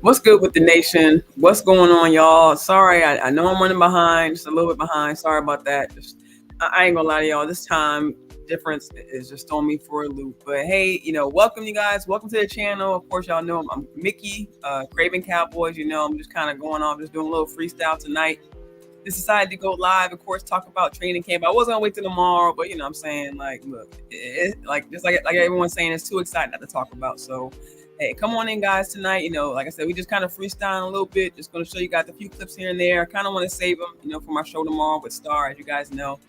What's good with the nation? What's going on, y'all? Sorry, I know I'm running behind, just a little bit behind. Sorry about that. I ain't gonna lie to y'all. This time difference is just throwing me for a loop. But hey, welcome you guys. Welcome to the channel. Of course, y'all know I'm Mickey, Craven Cowboys. I'm just kind of going off, just doing a little freestyle tonight. Just decided to go live, of course, talk about training camp. I wasn't gonna wait till tomorrow, but I'm saying, like, look, like everyone's saying, it's too exciting not to talk about. So hey, come on in, guys, tonight. Like I said, we just kind of freestyling a little bit. Just going to show you guys a few clips here and there. I kind of want to save them, for my show tomorrow with Star, as you guys know.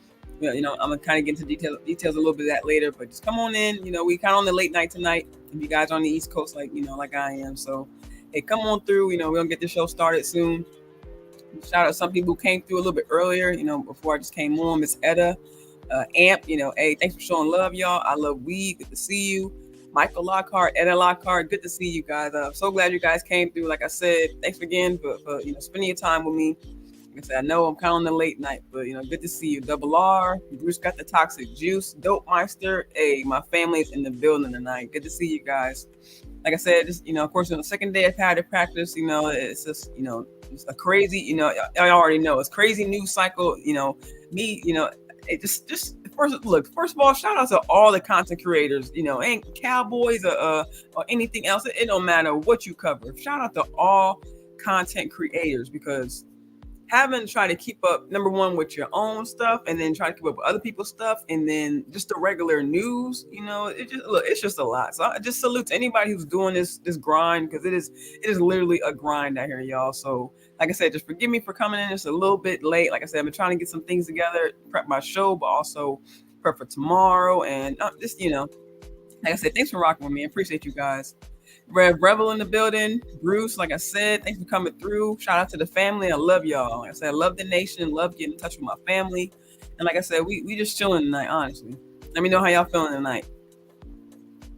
I'm going to kind of get into details a little bit of that later. But just come on in. We kind of on the late night tonight. If you guys are on the East Coast, like I am. So, hey, come on through. We're going to get the show started soon. Shout out some people who came through a little bit earlier, before I just came on. Miss Etta, Amp, hey, thanks for showing love, y'all. I love weed. Good to see you. Michael Lockhart, Etta Lockhart, good to see you guys. I'm so glad you guys came through. Like I said, thanks again for spending your time with me. Like I said, I know I'm kind of on the late night, but good to see you. Double R, Bruce got the toxic juice, Dope Meister. Hey, my family's in the building tonight. Good to see you guys. Like I said, just of course, on the second day of padded practice, it's just it's a crazy, I already know it's crazy news cycle. Me, it just first of all, shout out to all the content creators, ain't Cowboys or anything else. It don't matter what you cover. Shout out to all content creators, because having to try to keep up, number one, with your own stuff, and then try to keep up with other people's stuff, and then just the regular news, it's just a lot. So I just salute to anybody who's doing this grind, because it is literally a grind out here, y'all. So like I said, just forgive me for coming in just a little bit late. Like I said, I've been trying to get some things together, prep my show, but also prep for tomorrow, and just like I said, thanks for rocking with me. I appreciate you guys. Revel in the building. Bruce, like I said, thanks for coming through. Shout out to the family. I love y'all. Like I said, I love the nation. Love getting in touch with my family. And like I said, we just chilling tonight, honestly. Let me know how y'all feeling tonight.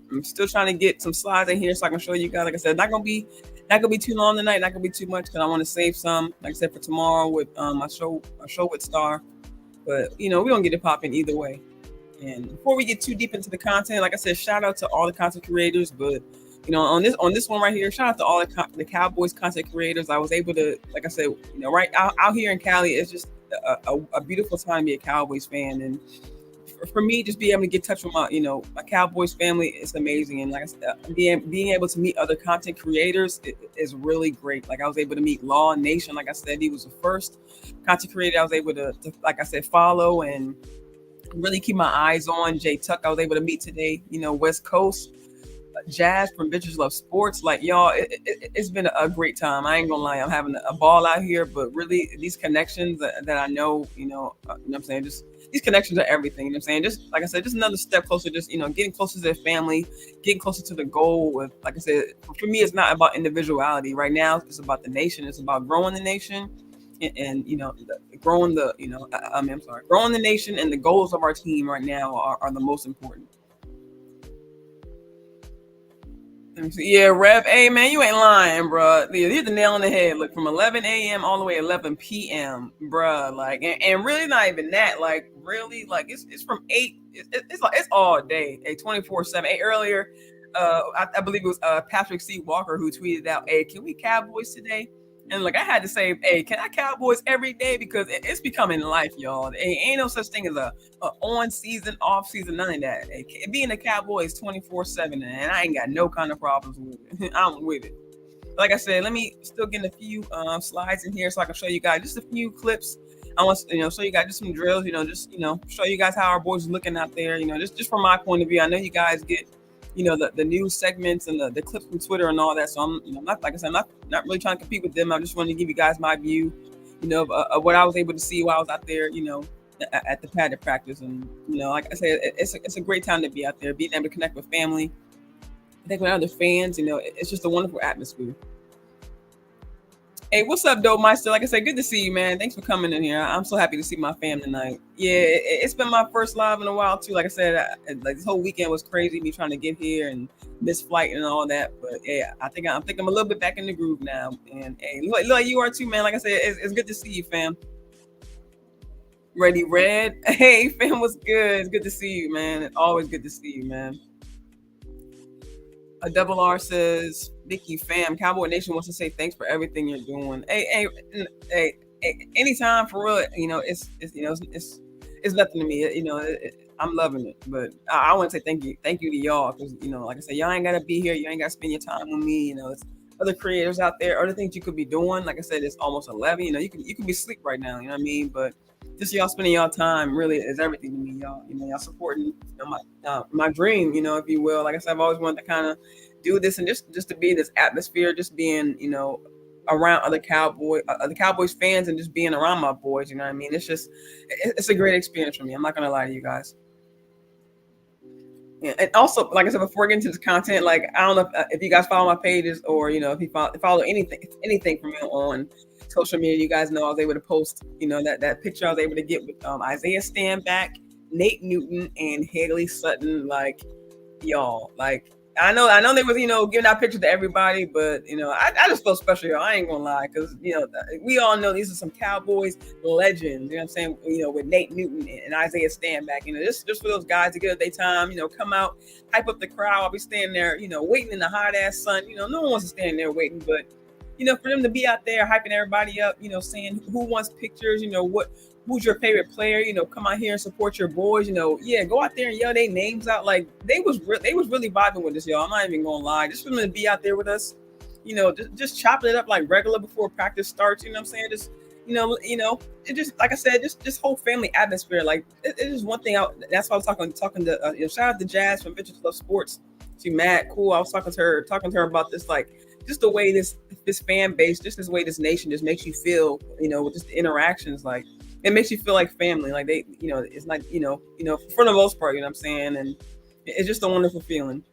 I'm still trying to get some slides in here so I can show you guys. Like I said, not gonna be too long tonight. Not gonna be too much, because I want to save some, like I said, for tomorrow with my show with Star. But we don't get it popping either way. And before we get too deep into the content, like I said, shout out to all the content creators. But on this one right here, shout out to all the Cowboys content creators. I was able to, like I said, right out here in Cali, it's just a beautiful time to be a Cowboys fan. And for me, just being able to get in touch with my Cowboys family is amazing. And like I said, being able to meet other content creators is really great. Like I was able to meet Law Nation. Like I said, he was the first content creator I was able to like I said, follow and really keep my eyes on. Jay Tuck, I was able to meet today. West Coast. Jazz from Bitches Love Sports. Like, y'all, it's been a great time. I ain't gonna lie, I'm having a ball out here. But really, these connections that I know, what I'm saying, just these connections are everything. You know what I'm saying? Just like I said, just another step closer. Just getting closer to their family, getting closer to the goal. With, like I said, for me, it's not about individuality right now. It's about the nation. It's about growing the nation. And growing the growing the nation, and the goals of our team right now are the most important. Yeah, Rev. Hey, man, you ain't lying, bro. You hit the nail on the head. Look, from 11 a.m. all the way 11 p.m., bro. Like, and really not even that. Like, really, like it's from 8. It's like it's all day. 24/7. Earlier, I believe it was Patrick C. Walker who tweeted out, "Hey, can we Cowboys today?" And like I had to say, hey, can I Cowboys every day? Because it's becoming life, y'all. Ain't no such thing as a on season, off season, none of that. Hey, being a Cowboy is 24/7, and I ain't got no kind of problems with it. I'm with it. Like I said, let me still get a few slides in here so I can show you guys just a few clips. I want to show you guys just some drills. Just show you guys how our boys are looking out there. Just from my point of view, I know you guys get the news segments and the clips from Twitter and all that. So I'm, not, like I said, I'm not really trying to compete with them. I just wanted to give you guys my view, of what I was able to see while I was out there, at the padded practice. And, like I said, it's a great time to be out there, being able to connect with family, connect with other fans. It's just a wonderful atmosphere. Hey, what's up, Dope Meister? Like I said, good to see you, man. Thanks for coming in here. I'm so happy to see my fam tonight. Yeah, it's been my first live in a while too. Like I said, like this whole weekend was crazy. Me trying to get here and miss flight and all that. But yeah, I think I'm a little bit back in the groove now. And hey, look like you are too, man. Like I said, it's good to see you, fam. Ready, Red. Hey, fam, what's good? It's good to see you, man. It's always good to see you, man. A double R says, Vicky fam, Cowboy Nation wants to say thanks for everything you're doing. Hey, anytime for real. It's nothing to me. I'm loving it. But I want to say thank you to y'all because like I said, y'all ain't gotta be here. You ain't gotta spend your time with me. It's other creators out there, other things you could be doing. Like I said, it's almost 11. You can be asleep right now. You know what I mean? But just y'all spending y'all time really is everything to me, y'all. Y'all supporting my dream, if you will. Like I said, I've always wanted to kind of do this and just to be in this atmosphere, just being, around other Cowboys fans and just being around my boys. You know what I mean? It's a great experience for me. I'm not gonna lie to you guys. Yeah, and also, like I said before, getting into this content, like I don't know if you guys follow my pages or if you follow anything from me on social media. You guys know I was able to post that picture I was able to get with Isaiah Stanback, Nate Newton, and Haley Sutton. Like y'all, like I know they was giving out pictures to everybody, but I just felt special, y'all. I ain't gonna lie, because we all know these are some Cowboys legends. You know what I'm saying? With Nate Newton and Isaiah Stanback. Just for those guys to get their time. Come out, hype up the crowd. I'll be standing there, waiting in the hot ass sun. No one wants to stand there waiting, but for them to be out there hyping everybody up. Saying who wants pictures. Who's your favorite player? Come out here and support your boys. Yeah, go out there and yell their names out. Like they was really vibing with us, y'all. I'm not even gonna lie. Just for them to be out there with us, just chopping it up like regular before practice starts. You know what I'm saying? Just it just like I said, just whole family atmosphere. Like it is one thing. That's why I was talking to shout out to Jazz from Bitches Love Sports. She mad cool. I was talking to her about this, like just the way this fan base, just this way this nation just makes you feel. With just the interactions, like. It makes you feel like family, like they, it's like, for the most part, you know what I'm saying? And it's just a wonderful feeling.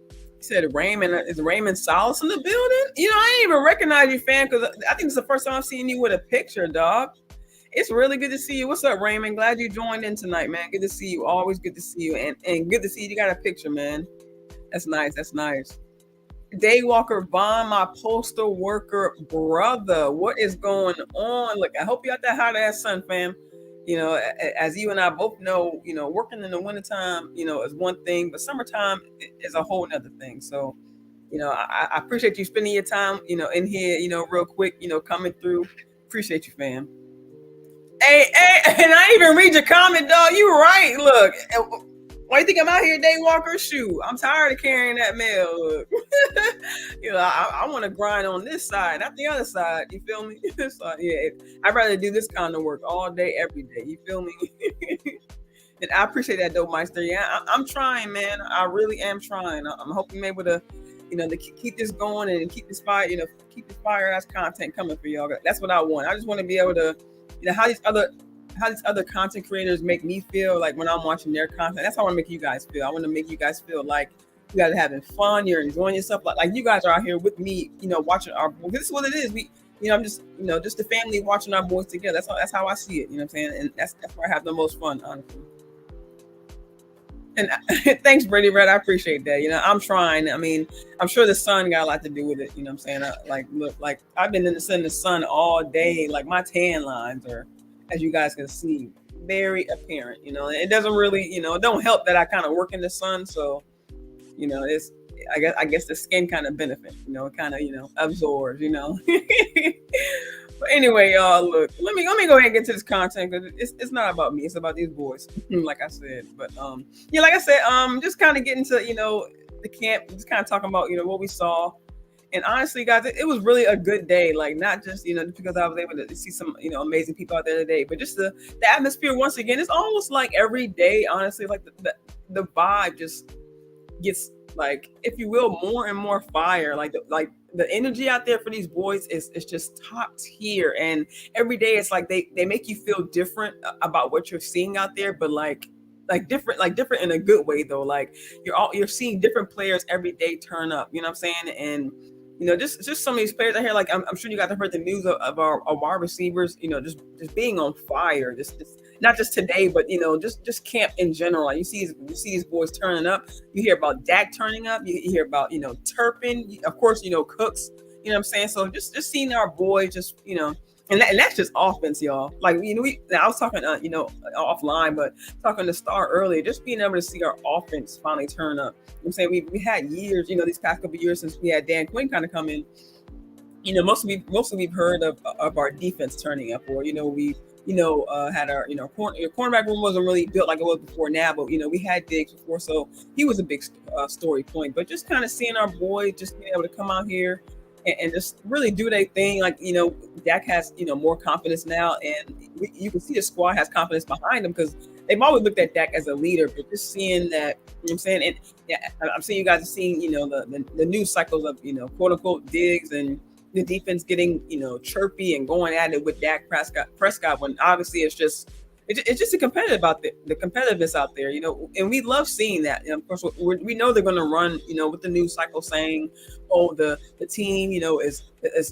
He said, is Raymond Salas in the building? I didn't even recognize you, fam, because I think it's the first time I'm seeing you with a picture, dog. It's really good to see you. What's up, Raymond? Glad you joined in tonight, man. Good to see you. Always good to see you. And good to see you got a picture, man. That's nice. That's nice. Daywalker Vaughn, my postal worker brother. What is going on? Look, I hope you got that hot ass sun, fam. As you and I both know, working in the wintertime, is one thing, but summertime is a whole nother thing. So, I appreciate you spending your time, in here, real quick, coming through. Appreciate you, fam. Hey, and I didn't even read your comment, dog. You right. Look. Why you think I'm out here, Daywalker? Shoot, I'm tired of carrying that mail. Look. I want to grind on this side, not the other side. You feel me? So, yeah, I'd rather do this kind of work all day, every day. You feel me? And I appreciate that, Dope Meister. Yeah, I'm trying, man. I really am trying. I'm hoping I'm able to, to keep this going and keep this fire, keep this fire ass content coming for y'all. That's what I want. I just want to be able to, how these other content creators make me feel like when I'm watching their content. That's how I want to make you guys feel. I want to make you guys feel like you guys are having fun, you're enjoying yourself, like you guys are out here with me, watching our boys. This is what it is. I'm just, just the family watching our boys together. That's how I see it. You know what I'm saying? And that's where I have the most fun, honestly. And thanks, Brady Red. I appreciate that. I'm trying. I mean, I'm sure the sun got a lot to do with it. You know what I'm saying? Look, I've been in the sun all day. Like my tan lines are, as you guys can see, very apparent. It doesn't really, it don't help that I kind of work in the sun. So, it's, I guess the skin kind of benefits, it kind of, absorbs, But anyway, y'all, look, let me go ahead and get to this content because it's not about me. It's about these boys, like I said. But, yeah, like I said, just kind of getting to, the camp, just kind of talking about, what we saw. And honestly, guys, it was really a good day. Like, not just, just because I was able to see some, amazing people out there today, but just the atmosphere, once again, it's almost like every day, honestly, like the vibe just gets, like, if you will, more and more fire. Like the energy out there for these boys is just top tier. And every day it's like they make you feel different about what you're seeing out there, but like different in a good way though. Like you're seeing different players every day turn up, you know what I'm saying? And just some of these players out here, like I'm sure you got to heard the news of our wide receivers, just being on fire. Just not just today, but just camp in general. Like you see these boys turning up. You hear about Dak turning up. You hear about Turpin, of course, Cooks. You know what I'm saying? So just seeing our boys, just And that's just offense, y'all. Like, I was talking, offline, but talking to Star earlier, just being able to see our offense finally turn up. I'm saying we had years, these past couple of years since we had Dan Quinn kind of come in. Mostly we've heard of our defense turning up, or we had our cornerback room wasn't really built like it was before now, but we had Diggs before, so he was a big story point. But just kind of seeing our boy just being able to come out here and just really do their thing, like Dak has more confidence now, and you can see the squad has confidence behind him because they've always looked at Dak as a leader. But just seeing that, I'm saying, and yeah, I'm seeing you guys are seeing the news cycles of quote unquote Diggs and the defense getting chirpy and going at it with Dak Prescott when obviously it's just a competitive out there, the competitiveness out there, and we love seeing that. And of course, we know they're going to run, with the news cycle saying, oh, the team, is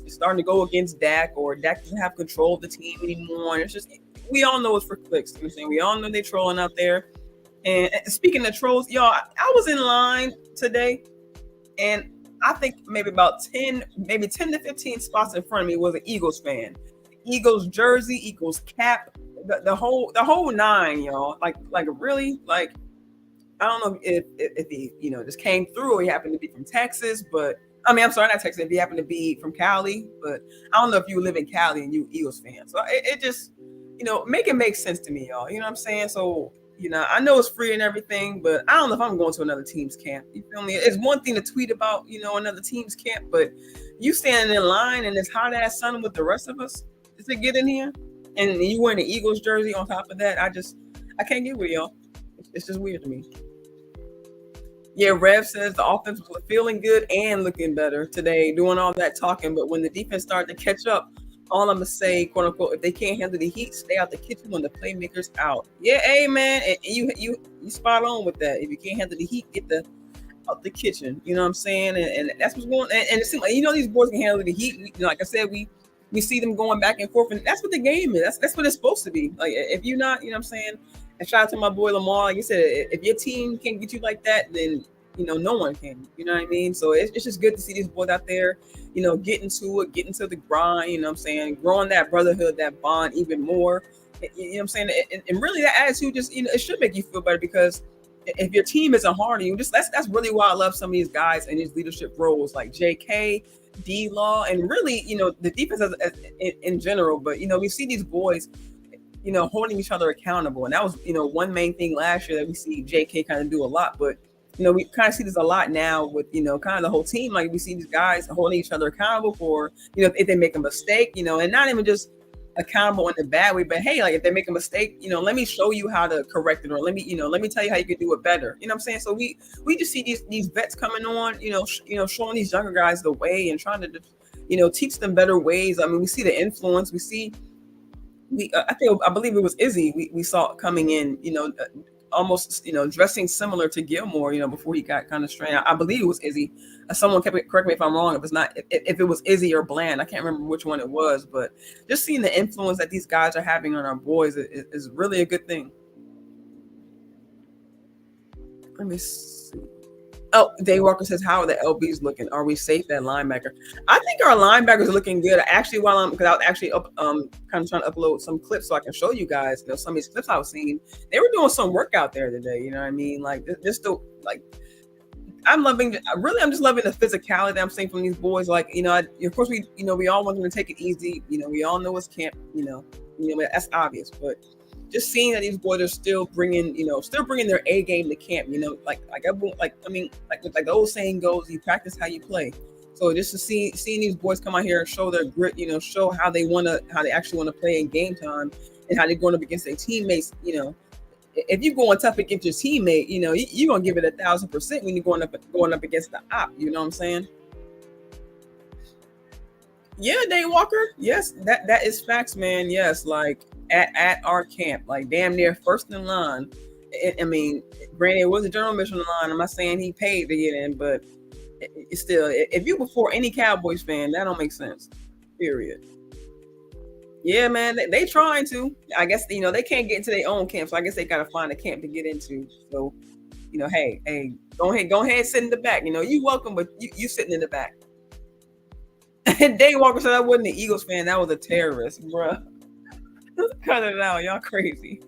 starting to go against Dak, or Dak doesn't have control of the team anymore. And it's just, we all know it's for clicks. You know what I'm saying? We all know they're trolling out there. And speaking of trolls, y'all, I was in line today, and I think maybe about 10 to 15 spots in front of me was an Eagles fan. Eagles jersey, Eagles cap, the whole nine, y'all. Like really, like, I don't know if he just came through, or he happened to be from Texas, but I mean, I'm sorry, not Texas. If he happened to be from Cali, but I don't know if you live in Cali and you Eagles fan. So it just make it make sense to me, y'all. You know what I'm saying? So I know it's free and everything, but I don't know if I'm going to another team's camp. You feel me? It's one thing to tweet about another team's camp, but you standing in line in this hot ass sun with the rest of us to get in here, and you wearing an Eagles jersey on top of that. I can't get with y'all. It's just weird to me. Yeah, Rev says the offense was feeling good and looking better today, doing all that talking. But when the defense started to catch up, all I'm gonna say, quote unquote, if they can't handle the heat, stay out the kitchen when the playmakers out. Yeah, hey man, and you spot on with that. If you can't handle the heat, get out the kitchen. You know what I'm saying? And that's what's going. And it seems like these boys can handle the heat. Like I said, we see them going back and forth, and that's what the game is. That's what it's supposed to be. Like if you're not, you know what I'm saying. And shout out to my boy Lamar. Like you said, if your team can't get you like that, then no one can. You know what I mean? So it's just good to see these boys out there, getting to it, getting to the grind. You know what I'm saying? Growing that brotherhood, that bond even more. You know what I'm saying? And really, that attitude just it should make you feel better, because if your team isn't hard on you, that's really why I love some of these guys in these leadership roles like J.K., D-Law, and really the defense in general. But we see these boys holding each other accountable. And that was, one main thing last year that we see JK kind of do a lot. But, we kind of see this a lot now with, kind of the whole team. Like we see these guys holding each other accountable for, if they make a mistake, and not even just accountable in a bad way, but hey, like if they make a mistake, let me show you how to correct it, or let me tell you how you can do it better. You know what I'm saying? So we just see these vets coming on, showing these younger guys the way and trying to, teach them better ways. I mean, we see the influence. We see I believe it was Izzy we saw coming in, almost dressing similar to Gilmore, before he got kind of strained. I believe it was Izzy. Someone correct me if I'm wrong. If it's not, if it was Izzy or Bland, I can't remember which one it was. But just seeing the influence that these guys are having on our boys is really a good thing. Let me see. Oh, Dave Walker says, how are the LBs looking? Are we safe at linebacker? I think our linebackers are looking good. Actually, because I was actually kind of trying to upload some clips so I can show you guys, some of these clips I was seeing. They were doing some work out there today. You know what I mean? Like just to, like, I'm just loving the physicality that I'm seeing from these boys. Like, of course we all want them to take it easy. We all know it's camp. That's obvious, but just seeing that these boys are still bringing their A game to camp. Like the old saying goes, you practice how you play. So just to seeing these boys come out here and show their grit, show how they actually want to play in game time, and how they're going up against their teammates. If you're going tough against your teammate, you're gonna give it 1,000% when you're going up against the op. You know what I'm saying? Yeah, Dave Walker. Yes, that is facts, man. Yes, like at our camp, like damn near first in line. I mean, granted, it was a general mission line. I'm not saying he paid to get in, but it's still, if you before any Cowboys fan, that don't make sense. Period. Yeah, man, they trying to. I guess they can't get into their own camp, so I guess they gotta find a camp to get into. So, hey, go ahead, sit in the back. You welcome, but you sitting in the back. Dave Walker said I wasn't an Eagles fan. That was a terrorist, bruh. Cut it out. Y'all crazy.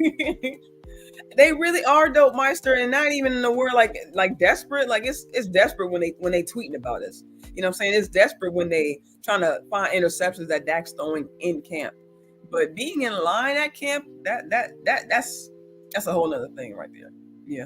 They really are dope Meister, and not even in the word like desperate. Like it's desperate when they tweeting about us. You know what I'm saying? It's desperate when they trying to find interceptions that Dak's throwing in camp. But being in line at camp, that's a whole nother thing right there. Yeah.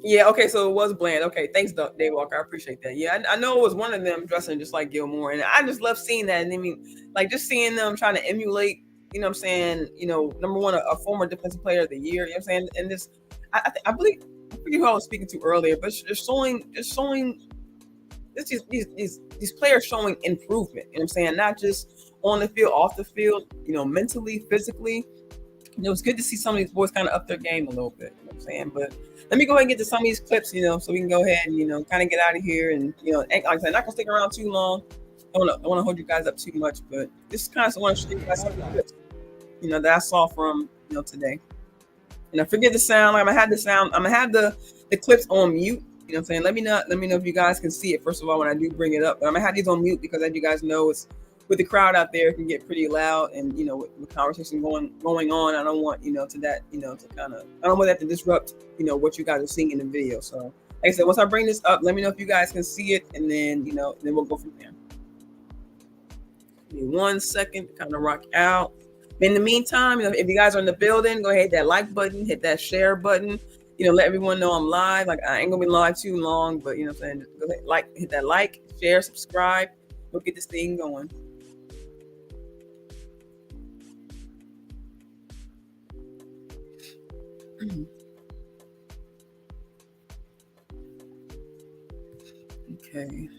Yeah, okay, so it was Bland. Okay, thanks, Dave Walker. I appreciate that. Yeah, I know it was one of them dressing just like Gilmore, and I just love seeing that. And I mean, like just seeing them trying to emulate, you know what I'm saying? You know, number one, a former defensive player of the year, you know what I'm saying? And this, I believe, I forget who I was speaking to earlier, but just showing, it's just these players showing improvement, you know what I'm saying? Not just on the field, off the field, you know, mentally, physically. It was good to see some of these boys kind of up their game a little bit. You know what I'm saying? But let me go ahead and get to some of these clips, you know, so we can go ahead and, you know, kind of get out of here. And, you know, like I said, not going to stick around too long. I don't want to hold you guys up too much, but this is kind of want to show you guys some of the clips, you know, that I saw from, you know, today. And I forget the sound. I'm going to have the sound. I'm going to have the clips on mute. You know what I'm saying? Let me know if you guys can see it, first of all, when I do bring it up. But I'm going to have these on mute because, as you guys know, it's with the crowd out there, it can get pretty loud, and you know, with conversation going on, I don't want, you know, to that, you know, to kind of, I don't want that to disrupt, you know, what you guys are seeing in the video. So, like I said, once I bring this up, let me know if you guys can see it, and then, you know, then we'll go from there. Give me 1 second to kind of rock out. In the meantime, you know, if you guys are in the building, go ahead, hit that like button, hit that share button. You know, let everyone know I'm live. Like, I ain't gonna be live too long, but you know what I'm saying, go ahead, hit that like, share, subscribe. We'll get this thing going. Okay.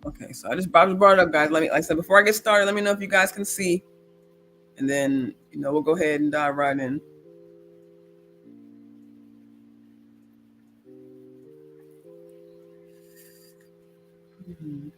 Okay, so I just brought it up, guys. Like I said, before I get started, let me know if you guys can see, and then, you know, we'll go ahead and dive right in. Mm-hmm.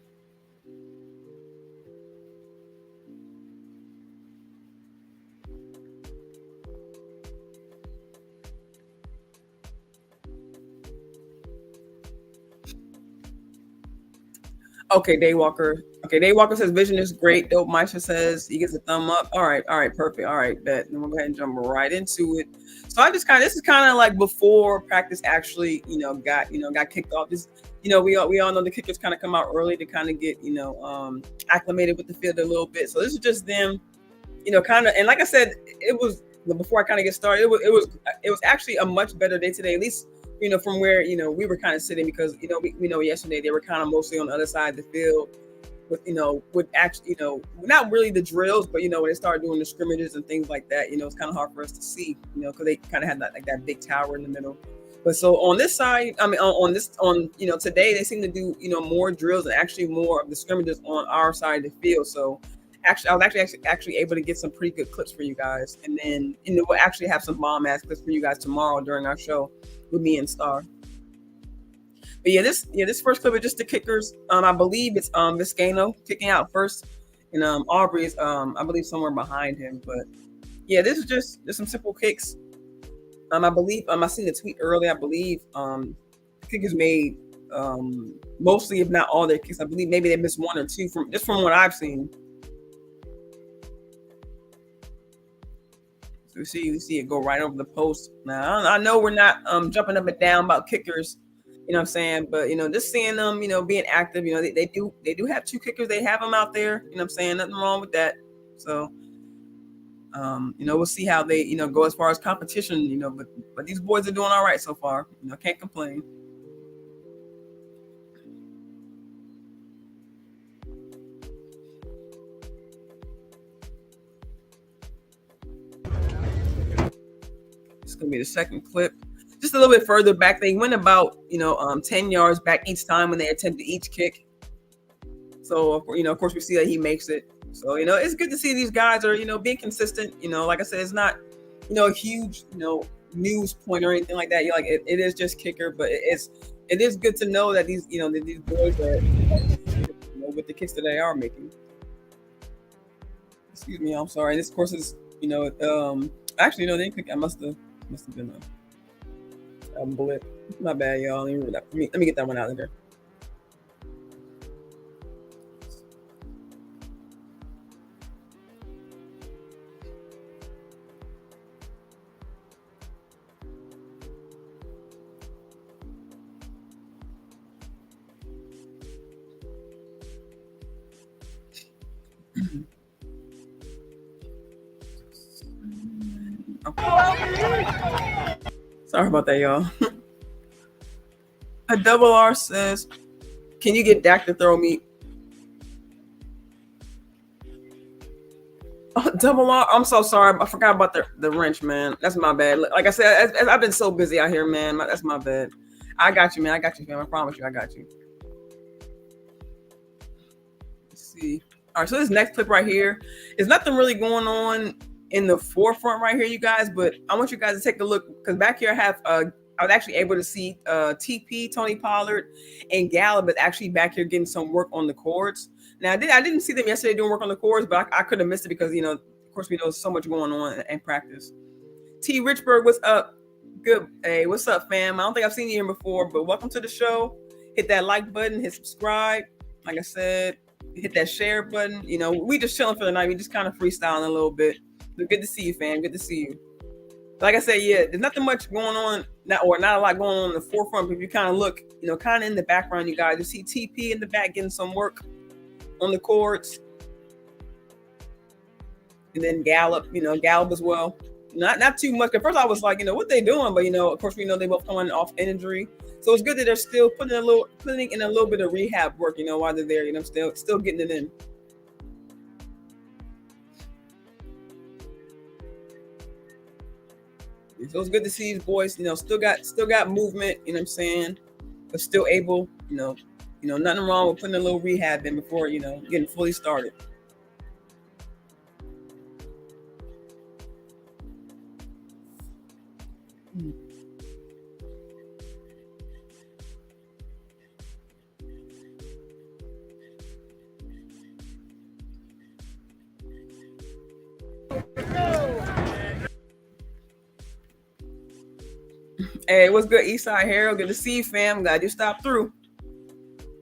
Okay, Daywalker. Okay, Daywalker says vision is great. Dope Meister says he gets a thumb up. All right, perfect. All right, bet. Then we'll go ahead and jump right into it. So I just this is kind of like before practice actually, you know, got kicked off. Just, you know, we all know the kickers kind of come out early to kind of get, you know, acclimated with the field a little bit. So this is just them, you know, kind of, and like I said, it was before I kind of get started. It was actually a much better day today, at least, you know, from where, you know, we were kind of sitting, because, you know, we know yesterday they were kind of mostly on the other side of the field with, you know, with actually, you know, not really the drills, but, you know, when they started doing the scrimmages and things like that, you know, it's kind of hard for us to see, you know, because they kind of had that big tower in the middle. But so on this side, I mean, on you know, today they seem to do, you know, more drills and actually more of the scrimmages on our side of the field. So actually, I was actually able to get some pretty good clips for you guys, and then, you know, we'll actually have some bomb ass clips for you guys tomorrow during our show with me and Star. But this first clip is just the kickers. I believe it's Viscano kicking out first, and Aubrey's I believe somewhere behind him. But yeah, this is just some simple kicks. I believe I seen the tweet earlier. I believe the kickers made mostly, if not all, their kicks. I believe maybe they missed one or two from what I've seen. So we see it go right over the post. Now I know we're not jumping up and down about kickers, you know what I'm saying, but, you know, just seeing them, you know, being active, you know, they do have two kickers. They have them out there, you know what I'm saying, nothing wrong with that. So you know, we'll see how they, you know, go as far as competition, you know, but these boys are doing all right so far, you know, can't complain. It's gonna be the second clip. Just a little bit further back, they went about, you know, 10 yards back each time when they attempted each kick. So, you know, of course, we see that he makes it. So, you know, it's good to see these guys are, you know, being consistent. You know, like I said, it's not, you know, a huge, you know, news point or anything like that. You're like, it is just kicker, but it is good to know that these, you know, that these boys are, you know, with the kicks that they are making. Excuse me, I'm sorry. This, of course, is You know, actually, no, they didn't click. I must have been a blip. My bad, y'all. Let me get that one out of there. Okay. Sorry about that, y'all. A double R says, "Can you get Dak to throw me?" Oh, double R. I'm so sorry. I forgot about the wrench, man. That's my bad. Like I said, I've been so busy out here, man. That's my bad. I got you, man. I got you, fam. I promise you, I got you. Let's see. All right, so this next clip right here is nothing really going on in the forefront right here, you guys. But I want you guys to take a look because back here I have I was actually able to see TP, Tony Pollard, and Gallup is actually back here getting some work on the chords. Now I didn't see them yesterday doing work on the chords, but I could have missed it because of course we know there's so much going on in practice. T Richburg, what's up? Good. Hey, what's up, fam? I don't think I've seen you here before, but welcome to the show. Hit that like button, hit subscribe. Like I said, hit that share button. We just chilling for the night. We just kind of freestyling a little bit. But good to see you, fam. Good to see you. Like I said, yeah, there's nothing much going on, not a lot going on in the forefront. But if you kind of look, kind of in the background, you guys, you see TP in the back getting some work on the chords. And then Gallup as well. Not too much. At first I was like, what they doing? But of course we know they both coming off injury. So it's good that they're still putting in a little bit of rehab work, while they're there, still getting it in. So it's good to see these boys, still got movement, you know what I'm saying? But still able, nothing wrong with putting a little rehab in before, getting fully started. Hey, what's good, Eastside Harold? Good to see you, fam. Glad you stopped through.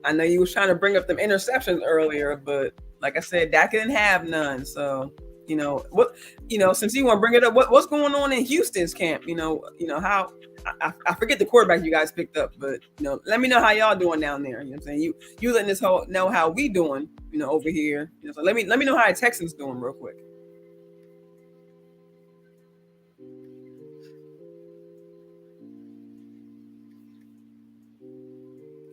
I know you was trying to bring up them interceptions earlier, but like I said, Dak didn't have none. So, since you want to bring it up, what's going on in Houston's camp? How I forget the quarterback you guys picked up, but let me know how y'all doing down there. You know what I'm saying? You letting this whole know how we doing, over here. So let me know how the Texans doing real quick.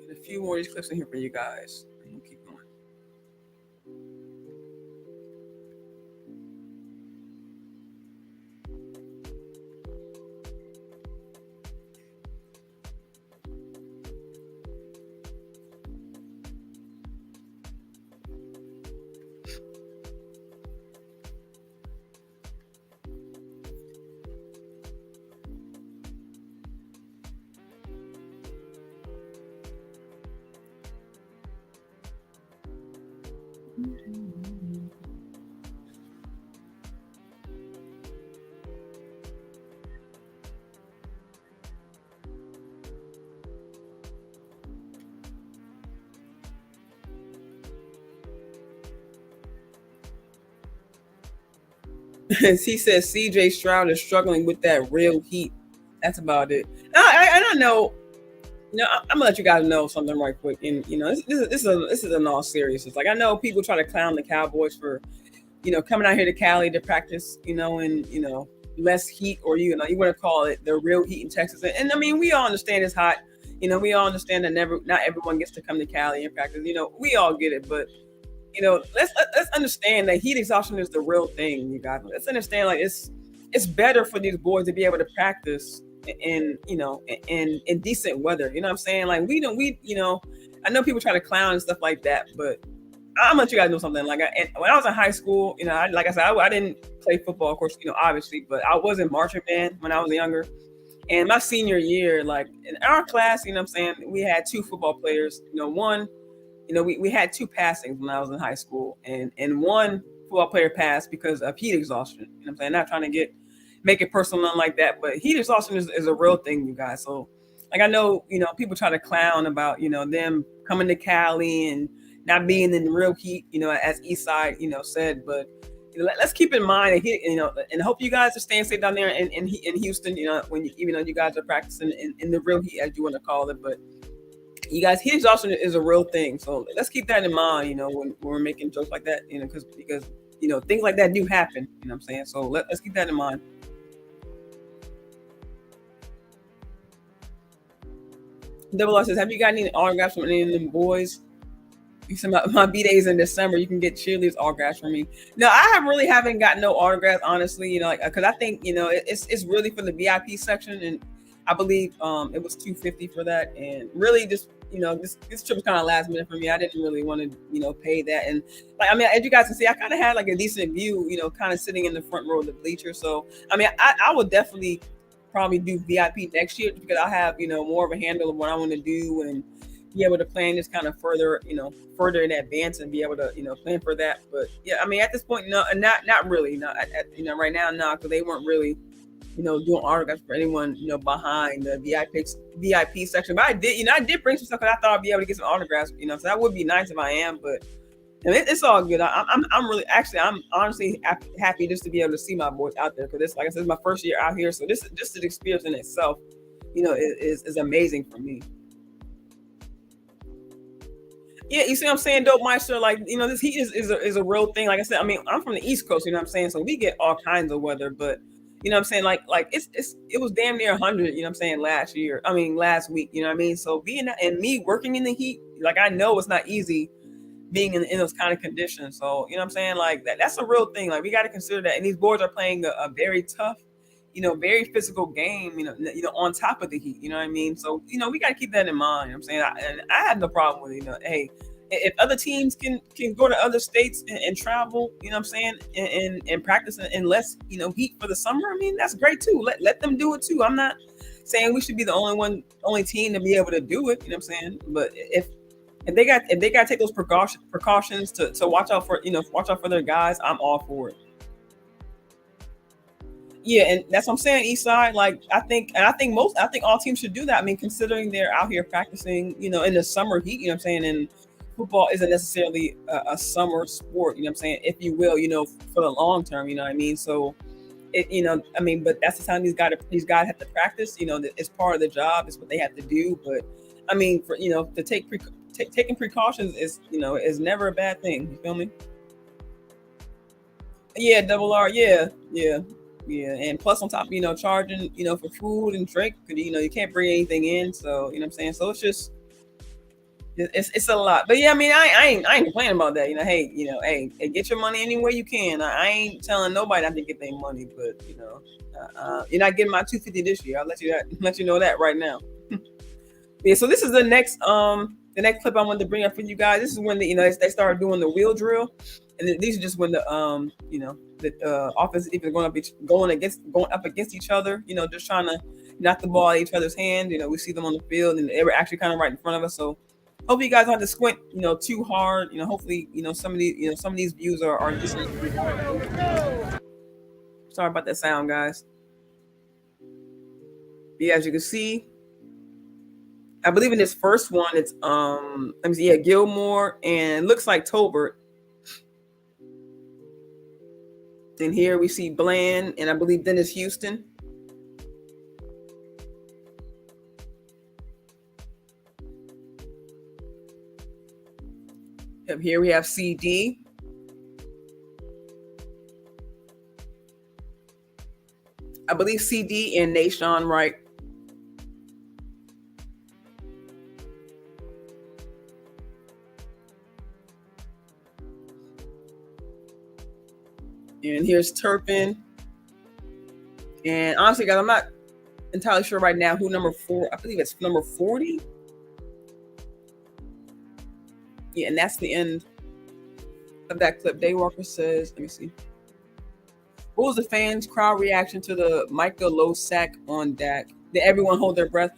Get a few more of these clips in here for you guys. We'll keep going. He says CJ Stroud is struggling with that real heat. That's about it. I don't know. I'm gonna let you guys know something right quick. And this is in all seriousness. Like I know people try to clown the Cowboys for coming out here to Cali to practice, and less heat, or you want to call it the real heat in Texas. And I mean, we all understand it's hot. We all understand that not everyone gets to come to Cali and practice. We all get it, but let's understand that heat exhaustion is the real thing, you guys. Let's understand like it's better for these boys to be able to practice in decent weather. You know what I'm saying? Like we I know people try to clown and stuff like that, but I'm gonna let you guys know something. Like when I was in high school, like I said, I didn't play football, of course, obviously, but I was in marching band when I was younger. And my senior year, like in our class, I'm saying, we had two football players. One, we had two passings when I was in high school, and one football player passed because of heat exhaustion. You know what I'm saying? Not trying to make it personal, nothing like that. But heat exhaustion is a real thing, you guys. So like I know, people try to clown about, them coming to Cali and not being in the real heat, as Eastside, said. But let's keep in mind that and hope you guys are staying safe down there in Houston, when even though you guys are practicing in the real heat, as you want to call it. But you guys, heat exhaustion is a real thing. So let's keep that in mind, when we're making jokes like that, because things like that do happen, you know what I'm saying? So let's keep that in mind. Double R says, have you got any autographs from any of them boys? You said my B-days in December, you can get cheerleaders autographs from me. No, I haven't gotten no autographs, honestly, because I think, it's really for the VIP section. And I believe it was $250 for that. And really just, this trip was kind of last minute for me. I didn't really want to, pay that. And as you guys can see, I kind of had like a decent view, kind of sitting in the front row of the bleacher. So, I would definitely probably do VIP next year because I'll have, more of a handle of what I want to do and be able to plan this kind of further in advance and be able to, plan for that. But yeah, at this point, no, not really. No, right now, no, because they weren't really, doing autographs for anyone, behind the VIP section. But I did bring some stuff because I thought I'd be able to get some autographs, so that would be nice if I am. But it's all good. I'm honestly happy just to be able to see my boys out there because it's like I said, it's my first year out here, so this just the experience in itself, is amazing for me. Yeah, you see what I'm saying, Dope Meister? Like, this heat is a real thing. Like I said, I'm from the East Coast, you know what I'm saying? So we get all kinds of weather, but you know what I'm saying? Like it was damn near 100, you know what I'm saying, last week, you know what I mean? So and me working in the heat, like I know it's not easy being in those kind of conditions. So, you know what I'm saying? Like that's a real thing. Like we got to consider that. And these boys are playing a very tough, very physical game, on top of the heat, you know what I mean? So, we got to keep that in mind. You know what I'm saying? And I have no problem with it. Hey, if other teams can go to other states and travel, you know what I'm saying, and practice in less, heat for the summer, that's great too. Let them do it too. I'm not saying we should be the only team to be able to do it, you know what I'm saying? But if they got to take those precautions to watch out for their guys, I'm all for it. Yeah, and that's what I'm saying, East Side. Like I think all teams should do that. Considering they're out here practicing, in the summer heat, you know what I'm saying, and football isn't necessarily a summer sport, you know what I'm saying, if you will, for the long term, you know what I mean? So but that's the time these guys have to practice, it's part of the job, it's what they have to do. But for to taking precautions is never a bad thing. You feel me? Yeah, double R. Yeah, yeah, yeah. And plus on top, charging, for food and drink, 'cause, you can't bring anything in. So, you know what I'm saying? So it's just, it's a lot. But yeah, I ain't complaining about that. Hey, get your money any way you can. I ain't telling nobody not to get their money, but, you're not getting my 250 this year. I'll let you know that right now. Yeah, so this is the next clip I wanted to bring up for you guys. This is when they started doing the wheel drill, and these are just when the offense even going up against each other. Just trying to knock the ball out of each other's hand. We see them on the field, and they were actually kind of right in front of us. So hopefully you guys don't have to squint, too hard. Hopefully, some of these views are decent. Sorry about that sound, guys. But yeah, as you can see, I believe in this first one, it's let me see, yeah, Gilmore and looks like Tolbert. Then here we see Bland and I believe Dennis Houston. Here we have CD. I believe CD and Nashawn Wright. And here's Turpin. And honestly, guys, I'm not entirely sure right now who number 4. I believe it's number 40. Yeah, and that's the end of that clip. Daywalker says, let me see. What was the fans' crowd reaction to the Micah Low sack on Dak? Did everyone hold their breath?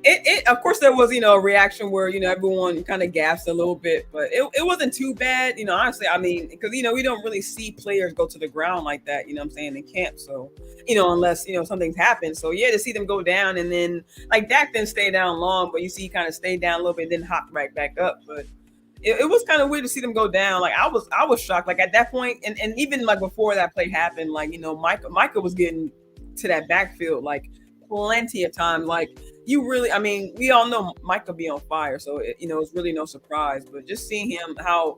It of course there was a reaction where everyone kind of gasped a little bit, but it wasn't too bad. Honestly, I mean, because we don't really see players go to the ground like that. You know what I'm saying, in camp. So unless something's happened. So yeah, to see them go down and then like Dak didn't stay down long, but you see he kind of stayed down a little bit and then hopped right back up. But it was kind of weird to see them go down. Like I was shocked. Like at that point, and even like before that play happened, like Micah was getting to that backfield like plenty of times. Like you really, I mean, we all know Mike could be on fire, so it's really no surprise. But just seeing him, how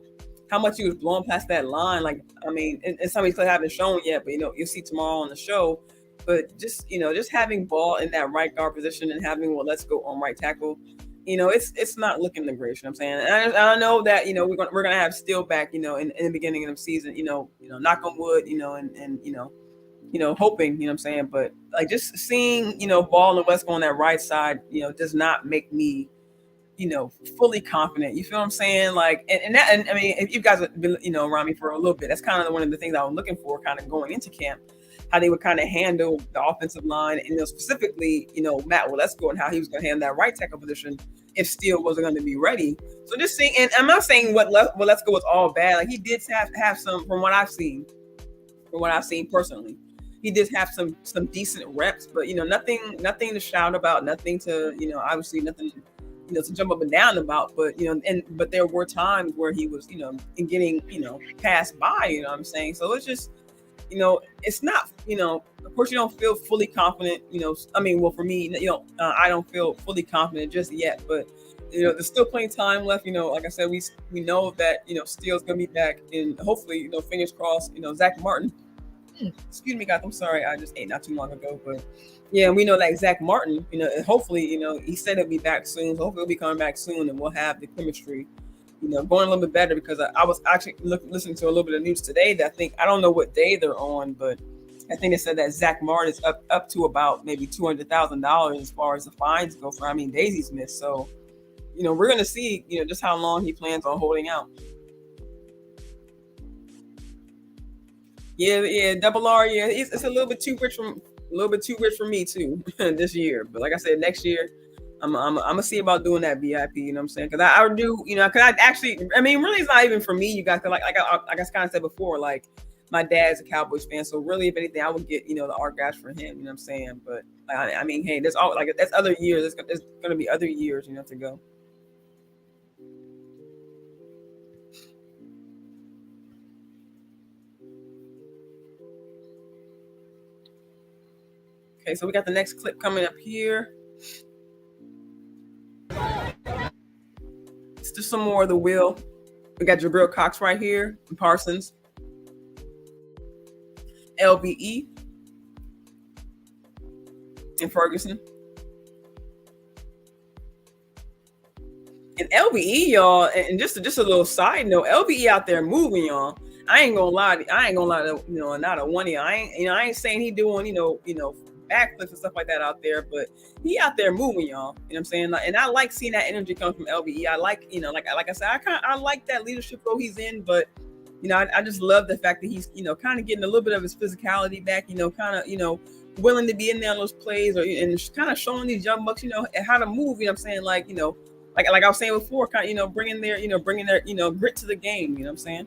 much he was blowing past that line, like I mean, and some of these plays haven't shown yet, but you'll see tomorrow on the show. But just having ball in that right guard position and having let's go on right tackle, it's not looking the great. You know what I'm saying, and I know that we're gonna have Steele back, in the beginning of the season, knock on wood, and hoping, what I'm saying, but like just seeing, Ball and West go on that right side, does not make me, fully confident. You feel what I'm saying? Like, and I mean, if you guys have been, around me for a little bit, that's kind of one of the things I was looking for, kind of going into camp, how they would kind of handle the offensive line, and specifically, Matt Waletzko and how he was going to handle that right tackle position if Steele wasn't going to be ready. So just seeing, and I'm not saying Waletzko was all bad. Like he did have some, from what I've seen personally. He did have some decent reps, but nothing to shout about, nothing to obviously nothing to jump up and down about. But but there were times where he was in getting passed by. You know what I'm saying? So it's just it's not of course you don't feel fully confident. I mean, well for me, I don't feel fully confident just yet, but there's still plenty of time left. Like I said, we know that Steele's gonna be back, and hopefully fingers crossed. Zach Martin. Excuse me, guys. I'm sorry. I just ate not too long ago, but yeah, we know that Zach Martin. Hopefully, he said he'll be back soon. So hopefully, he'll be coming back soon, and we'll have the chemistry, going a little bit better. Because I was actually listening to a little bit of news today that I don't know what day they're on, but I think they said that Zach Martin is up to about maybe $200,000 as far as the fines go for days he's missed. So, we're gonna see just how long he plans on holding out. Yeah, double R. Yeah, it's a little bit too rich for me too this year. But like I said, next year, I'm gonna see about doing that VIP. You know what I'm saying? Because I do, because I actually, I mean, really, it's not even for me. You guys, like I kind of said before, like my dad's a Cowboys fan, so really, if anything, I would get the art gas for him. You know what I'm saying? But I mean, hey, there's all like that's other years. There's gonna be other years, to go. Okay, so we got the next clip coming up here. It's just some more of the wheel. We got Jabril Cox right here, and Parsons, LBE, and Ferguson. And LBE, y'all, and just a little side note, LBE out there moving, y'all. I ain't gonna lie to not a one. I ain't saying he doing backflips and stuff like that out there, but he out there moving, y'all. You know what I'm saying? And I like seeing that energy come from LBE. I like, like I said, I like that leadership role he's in, but I just love the fact that he's kind of getting a little bit of his physicality back. Kind of willing to be in there on those plays, and kind of showing these young bucks how to move. You know what I'm saying? Like like I was saying before, kind of bringing their grit to the game. You know what I'm saying?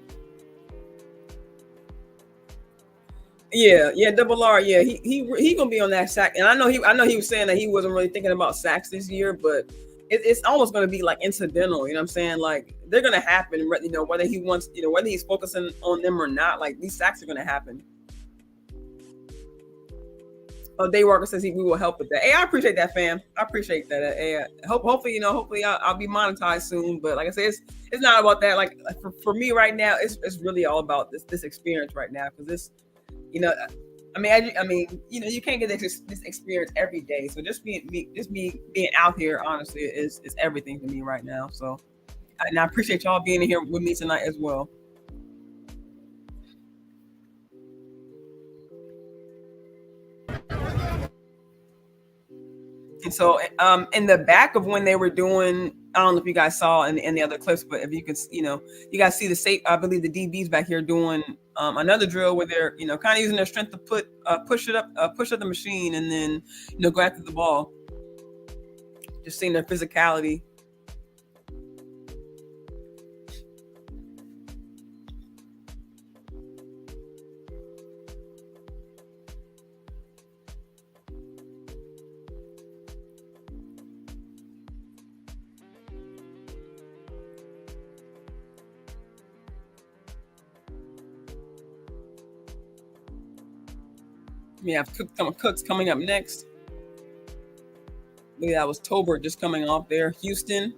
Yeah, double R. Yeah, he gonna be on that sack, and I know he was saying that he wasn't really thinking about sacks this year, but it's almost gonna be like incidental. You know what I'm saying? Like they're gonna happen. Whether he wants, whether he's focusing on them or not. Like these sacks are gonna happen. Oh, Day Walker says we will help with that. Hey, I appreciate that, fam. I appreciate that. Hey, hopefully, I'll be monetized soon. But like I said, it's not about that. Like for me right now, it's really all about this experience right now, because this. I mean, you can't get this experience every day. So just being out here, honestly, is everything to me right now. So, and I appreciate y'all being here with me tonight as well. And so, in the back of when they were doing, I don't know if you guys saw in the other clips, but if you can, you guys see I believe the DBs back here doing another drill where they're, kind of using their strength to push up the machine, and then, go after the ball. Just seeing their physicality. We have Cooks coming up next. I believe that was Tolbert just coming off there. Houston.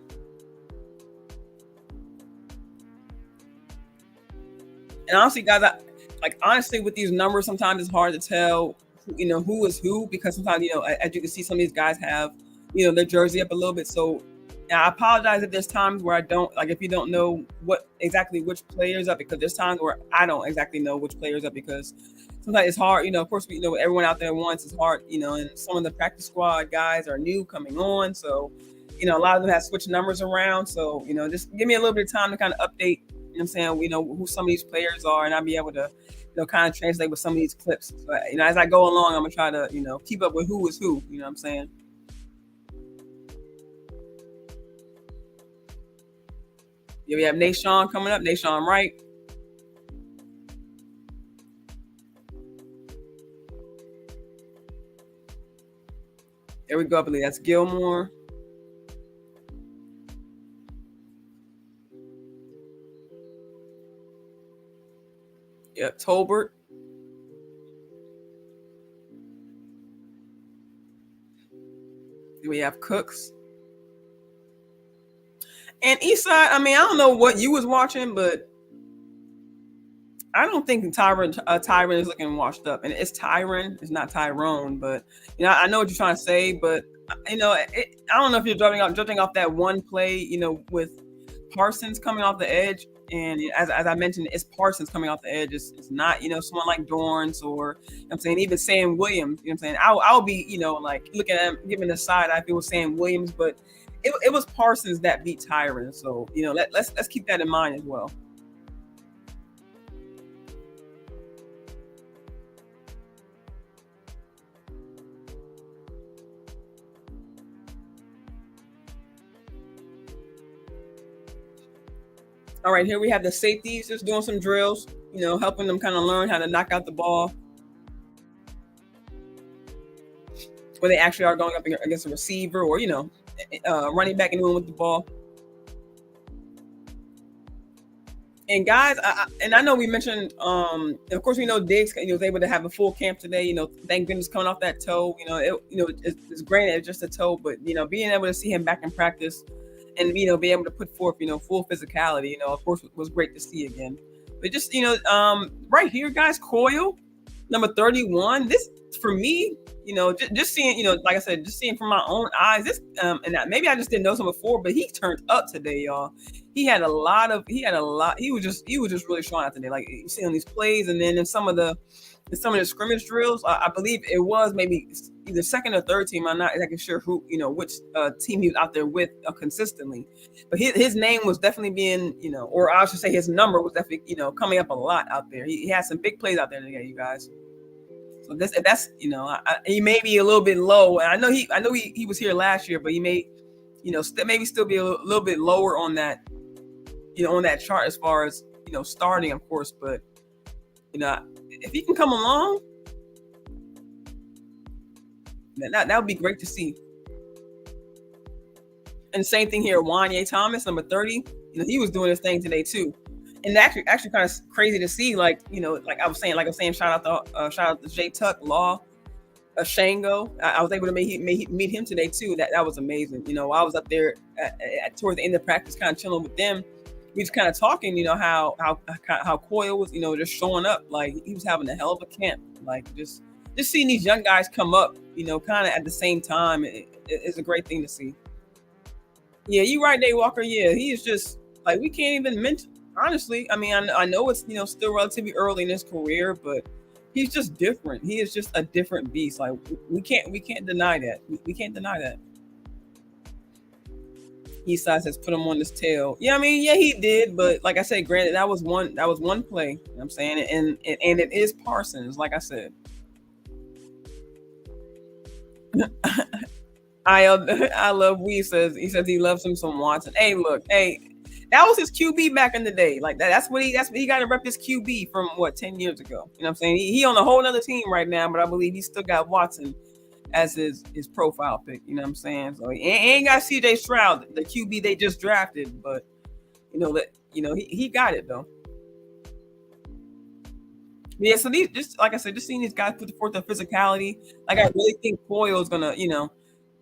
And honestly, guys, honestly, with these numbers, sometimes it's hard to tell, who is who, because sometimes, as you can see, some of these guys have, their jersey up a little bit. So I apologize if there's times where I don't, like, if you don't know which player's up, because there's times where I don't exactly know which player's up, because sometimes it's hard, of course, everyone out there wants, it's hard, and some of the practice squad guys are new coming on. So, a lot of them have switched numbers around. So, just give me a little bit of time to kind of update, I'm saying, who some of these players are, and I'll be able to, kind of translate with some of these clips. But, as I go along, I'm going to try to, keep up with who is who, you know what I'm saying? Yeah, we have Nashawn coming up, Nashawn Wright. There we go, I believe that's Gilmore. Yeah, Tolbert. We have Cooks. And Eastside, I don't know what you was watching, but I don't think Tyron is looking washed up. And it's Tyron, it's not Tyrone. But I know what you're trying to say, but I don't know if you're judging off that one play, with Parsons coming off the edge. And as I mentioned, it's Parsons coming off the edge. It's not, someone like Dorrance, or I'm saying even Sam Williams. I'm saying I'll be, like looking at him, giving the side eye if it was Sam Williams, but it was Parsons that beat Tyron. So let's keep that in mind as well. All right, here we have the safeties just doing some drills, helping them kind of learn how to knock out the ball, where they actually are going up against a receiver, or running back anyone with the ball. And guys, I know we mentioned, of course, we know Diggs, was able to have a full camp today. Thank goodness, coming off that toe. It's granted it's just a toe, but being able to see him back in practice, and be able to put forth full physicality, of course, was great to see again. But just right here, guys, Coyle, number 31. This, for me, just seeing, like I said, just seeing from my own eyes, this and maybe I just didn't know some before, but he turned up today, y'all. He was just really showing out today. Like, you see on these plays, and then in some of the scrimmage drills, I believe it was maybe either second or third team. I'm not exactly sure who, which team he was out there with consistently, but his name was definitely being, or I should say his number was definitely, coming up a lot out there. He had some big plays out there today, you guys. So that's he may be a little bit low, and I know he was here last year, but he may, maybe still be a little bit lower on that, on that chart as far as starting, of course, but if he can come along, that would be great to see. And same thing here, Wanye Thomas, number 30. He was doing his thing today too. And actually kind of crazy to see, like I was saying, shout out to Jay Tuck, Law, Shango. I was able to meet him today too. That was amazing. I was up there towards the end of practice, kind of chilling with them. We was kind of talking, how Coyle was, just showing up. Like, he was having a hell of a camp. Like, just seeing these young guys come up, kind of at the same time, it's a great thing to see. Yeah, you're right, Dave Walker. Yeah, he is just like, we can't even mention. Honestly, I know it's still relatively early in his career, but he's just different. He is just a different beast. Like, we can't deny that. We can't deny that. Eastside has put him on his tail. Yeah, he did, but like I said, granted, that was one play. You know what I'm saying, and it is Parsons, like I said. I love he says he loves him some Watson. Hey, look, hey, that was his QB back in the day. Like that's what he got to rep his QB from what 10 years ago. You know what I'm saying? He on a whole other team right now, but I believe he still got Watson as his profile pick. You know what I'm saying? So he ain't got CJ Stroud, the QB they just drafted, but he got it though. Yeah, so these just like I said, just seeing these guys put forth their physicality, like I really think Coyle's gonna,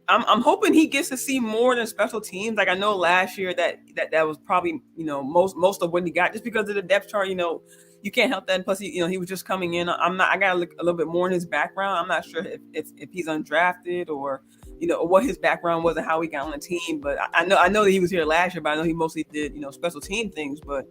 I'm hoping he gets to see more than special teams. Like I know last year that was probably most of what he got just because of the depth chart. You can't help that. And plus, he was just coming in. I gotta look a little bit more in his background. I'm not sure if he's undrafted or what his background was and how he got on the team. But I know that he was here last year, but I know he mostly did special team things. But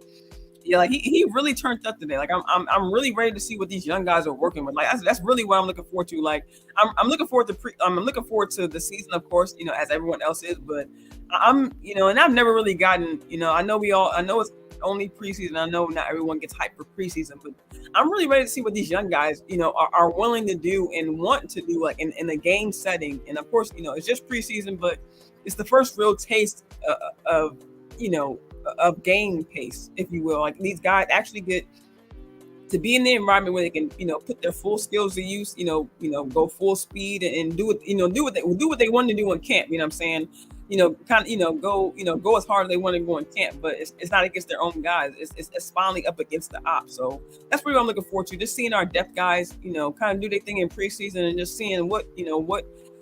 yeah, like he really turned up today. Like I'm really ready to see what these young guys are working with. Like that's really what I'm looking forward to. Like I'm looking forward to I'm looking forward to the season, of course, as everyone else is. But and I've never really gotten, I know it's only preseason. I know not everyone gets hyped for preseason, but I'm really ready to see what these young guys, are willing to do and want to do, like in a game setting. And of course, it's just preseason, but it's the first real taste of you know of game pace, if you will. Like these guys actually get to be in the environment where they can, put their full skills to use, go full speed and do it, do what they want to do in camp. You know what I'm saying? Kind of, go as hard as they want to go in camp, but it's not against their own guys. It's finally up against the ops. So that's what I'm looking forward to. Just seeing our depth guys, kind of do their thing in preseason and just seeing what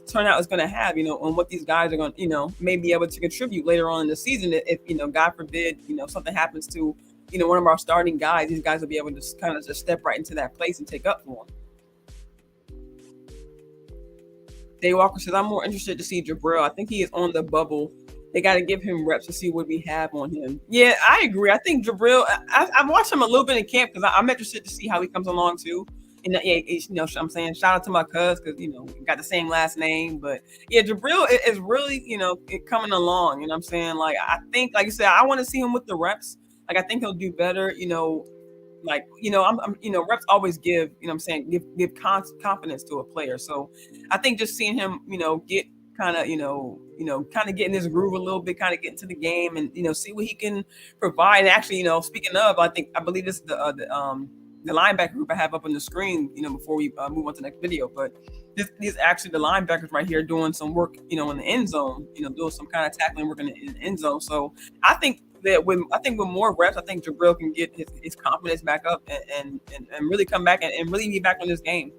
turnout is going to have, on what these guys are going to, may be able to contribute later on in the season. If, God forbid, something happens to, one of our starting guys, these guys will be able to kind of just step right into that place and take up for them. Day Walker says, I'm more interested to see Jabril. I think he is on the bubble. They got to give him reps to see what we have on him. Yeah, I agree. I think Jabril, I've watched him a little bit in camp because I'm interested to see how he comes along too. And yeah, I'm saying shout out to my cuz because we got the same last name. But yeah, Jabril is really coming along. You know what I'm saying? Like I think, like you said, I want to see him with the reps. Like I think he'll do better. Like reps always give I'm saying give confidence to a player. So I think just seeing him get kind of kind of get in his groove a little bit, kind of get into the game and see what he can provide. And actually, speaking of, I believe this is the linebacker group I have up on the screen, before we move on to the next video. But these actually the linebackers right here doing some work, in the end zone, doing some kind of tackling work in the end zone. So I think that with more reps, I think Jabril can get his confidence back up and really come back and really be back on this game.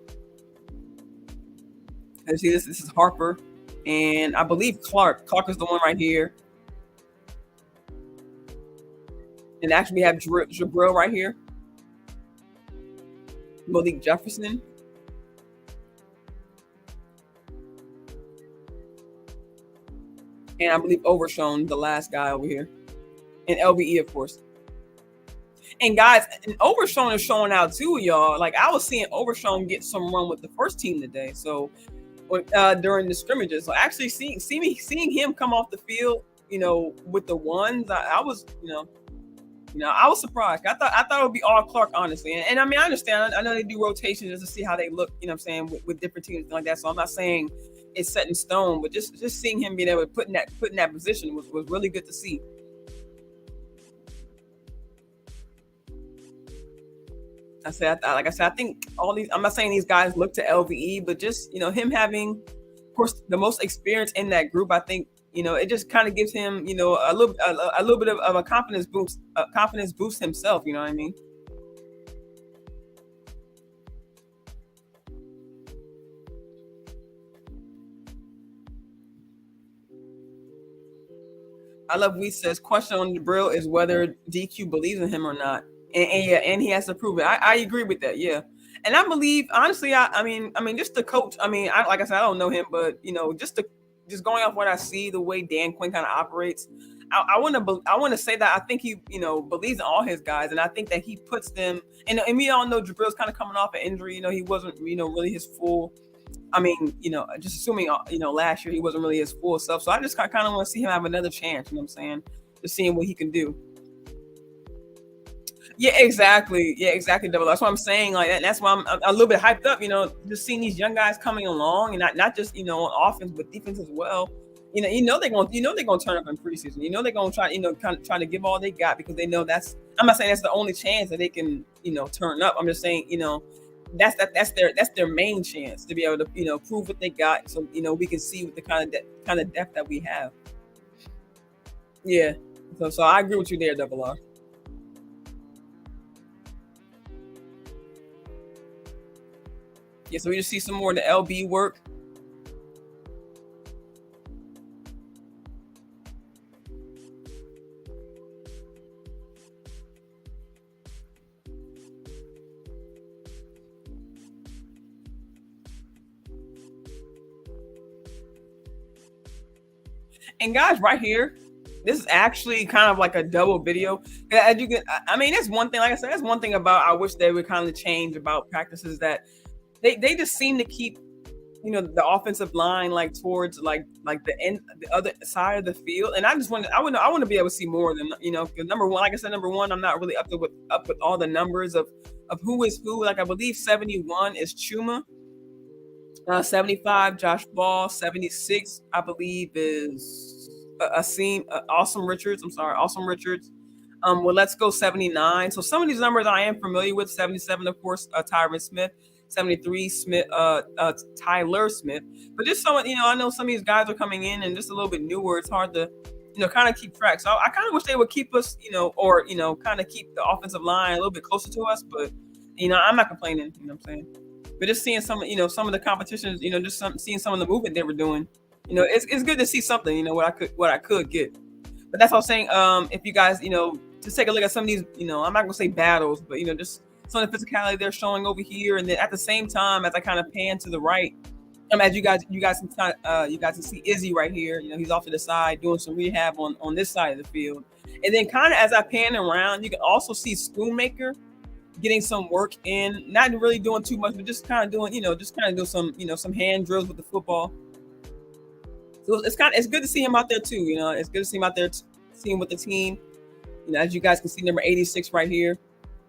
And see, this is Harper, and I believe Clark. Clark is the one right here. And actually, we have Jabril right here. Malik Jefferson. And I believe Overshown, the last guy over here. And LBE, of course. And guys, and Overshown is showing out too, y'all. Like I was seeing Overshown get some run with the first team today. So during the scrimmages, so actually seeing him come off the field, with the ones, I was, I was surprised. I thought it would be all Clark, honestly. And I mean, I understand. I know they do rotations just to see how they look, I'm saying, with different teams like that. So I'm not saying it's set in stone, but just seeing him being able to put in that position was really good to see. Like I said, I think all these. I'm not saying these guys look to LVE, but just him having, of course, the most experience in that group. I think it just kind of gives him a little bit of a confidence boost himself. You know what I mean? I love Wheat says question on Jabril is whether DQ believes in him or not. And yeah, and he has to prove it. I agree with that. Yeah, and I believe honestly. I mean, just the coach. I mean, like I said, I don't know him, but just going off what I see, the way Dan Quinn kind of operates, I want to say that I think he believes in all his guys, and I think that he puts them. And we all know Jabril's kind of coming off an injury. He wasn't really his full. I mean, just assuming last year he wasn't really his full self. So I just kind of want to see him have another chance. You know what I'm saying? Just seeing what he can do. Yeah, exactly. Yeah, exactly. Double. That's what I'm saying. Like, that's why I'm a little bit hyped up. Just seeing these young guys coming along, and not just on offense, but defense as well. They're gonna turn up in preseason. They're gonna try, kind of trying to give all they got because they know that's. I'm not saying that's the only chance that they can, turn up. I'm just saying, that's their main chance to be able to, prove what they got. So we can see what the kind of depth that we have. Yeah. So I agree with you there, Double R. Yeah. So we just see some more of the LB work. And guys, right here, this is actually kind of like a double video. As you can, I mean, that's one thing. Like I said, that's one thing about I wish they would kind of change about practices that they just seem to keep the offensive line like towards like the other side of the field. And I just want I want to be able to see more than 'cause number one, like I said, number one, I'm not really up with all the numbers of who is who. Like I believe 71 is Chuma. 75, Josh Ball. 76, I believe, is Asim, Awesome Richards. I'm sorry, Awesome Richards. Well, let's go 79. So some of these numbers I am familiar with. 77, of course, Tyron Smith. 73, Smith, Tyler Smith. But just some, I know some of these guys are coming in and just a little bit newer. It's hard to, kind of keep track. So I kind of wish they would keep us, or kind of keep the offensive line a little bit closer to us. But I'm not complaining. You know what I'm saying? But just seeing some of the competitions, just seeing some of the movement they were doing, it's good to see something, what I could get. But that's what I'm saying. If you guys, just take a look at some of these, I'm not gonna say battles, but just some of the physicality they're showing over here, and then at the same time, as I kind of pan to the right, as you guys can see Izzy right here. He's off to the side doing some rehab on this side of the field, and then kind of as I pan around, you can also see Schoonmaker getting some work in, not really doing too much, but just kind of doing, just kind of do some, some hand drills with the football. So it's good to see him out there too. It's good to see him out there, seeing with the team. As you guys can see, number 86 right here,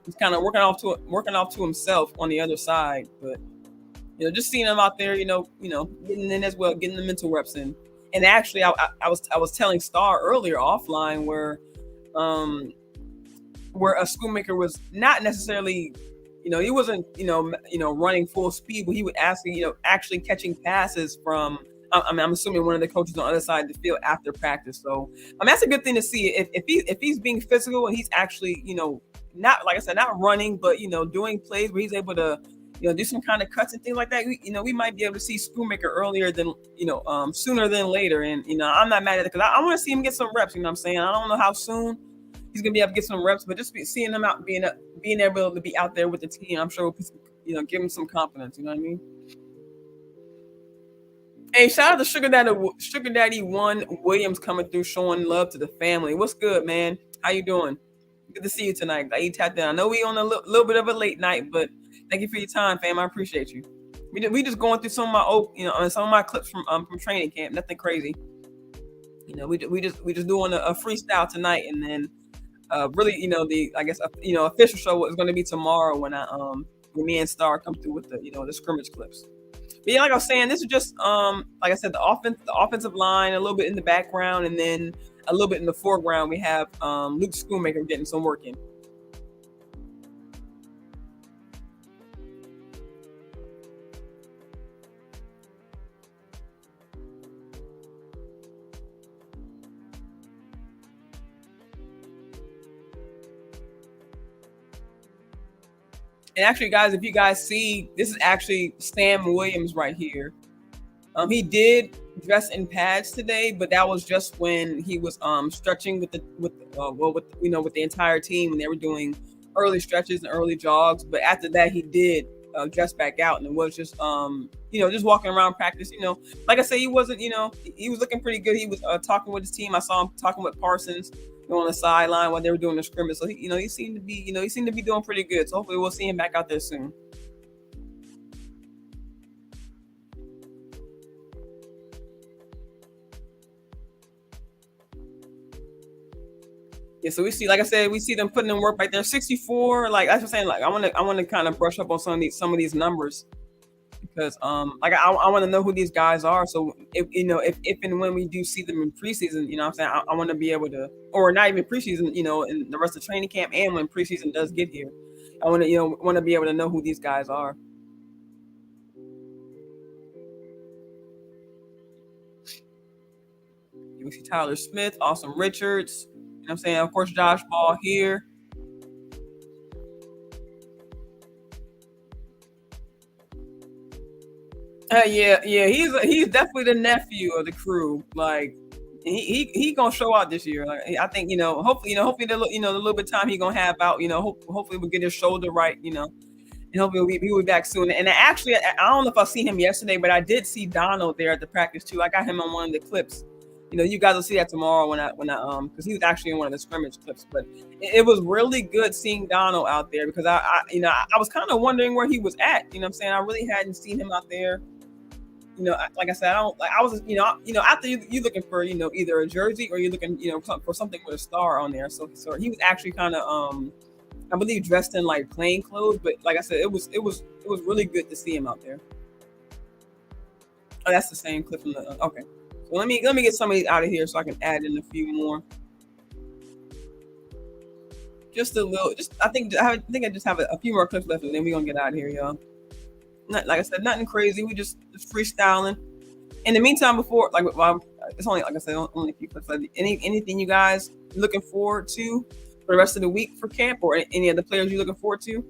he's kind of working off to himself on the other side, but just seeing him out there, getting in as well, getting the mental reps in. And actually, I was telling Star earlier offline um where a Schoonmaker was not necessarily, he wasn't, running full speed, but he would actually catching passes from. I'm assuming one of the coaches on the other side of the field after practice. So, that's a good thing to see. If he's being physical and he's actually, not like I said, not running, but doing plays where he's able to, do some kind of cuts and things like that. We might be able to see Schoonmaker earlier than, sooner than later. And I'm not mad at it because I want to see him get some reps. You know what I'm saying? I don't know how soon he's gonna be able to get some reps, but just seeing him out, being able to be out there with the team, I'm sure will put give him some confidence. You know what I mean? Hey, shout out to Sugar Daddy One Williams coming through, showing love to the family. What's good, man? How you doing? Good to see you tonight. Glad you tapped in. I know we on a little bit of a late night, but thank you for your time, fam. I appreciate you. We just going through some of my some of my clips from training camp. Nothing crazy. We just doing a freestyle tonight, and then really, the I guess official show is going to be tomorrow when me and Star come through with the scrimmage clips. But yeah, like I was saying, this is just like I said, the offensive line a little bit in the background, and then a little bit in the foreground we have Luke Schoonmaker getting some work in. And actually, guys, if you guys see, this is actually Sam Williams right here. He did dress in pads today, but that was just when he was stretching with the entire team when they were doing early stretches and early jogs. But after that, he did dress back out, and it was just just walking around practice. Like I said, he wasn't he was looking pretty good. He was talking with his team. I saw him talking with Parsons on the sideline while they were doing the scrimmage. So he seemed to be doing pretty good. So hopefully we'll see him back out there soon. Yeah, so we see, like I said, we see them putting in work right there. 64, like that's what I'm saying. Like I want to kind of brush up on some of these numbers because like I want to know who these guys are. So if and when we do see them in preseason, what I'm saying, I want to be able to, or not even preseason, in the rest of training camp and when preseason does get here, I want to be able to know who these guys are. We see Tyler Smith, Austin Richards. What I'm saying, of course, Josh Ball here. Yeah, he's definitely the nephew of the crew. Like he gonna show out this year. Like I think hopefully the little bit of time he gonna have out. Hopefully we'll get his shoulder right. And hopefully he'll be back soon. And actually, I don't know if I seen him yesterday, but I did see Donald there at the practice too. I got him on one of the clips. You guys will see that tomorrow when I because he was actually in one of the scrimmage clips. But it was really good seeing Donald out there because I was kind of wondering where he was at. What I'm saying, I really hadn't seen him out there. Like I said, I don't like. I was, after you looking for, either a jersey or you're looking, for something with a star on there. So he was actually kind of, I believe, dressed in like plain clothes. But like I said, it was really good to see him out there. Oh, that's the same clip from the. Okay, so let me get some of these out of here so I can add in a few more. Just a little. I think I just have a few more clips left, and then we're gonna get out of here, y'all. Like I said, nothing crazy. We just freestyling. In the meantime, before it's only like I said, only a few clips. Like, anything you guys looking forward to for the rest of the week for camp, or any other players you looking forward to?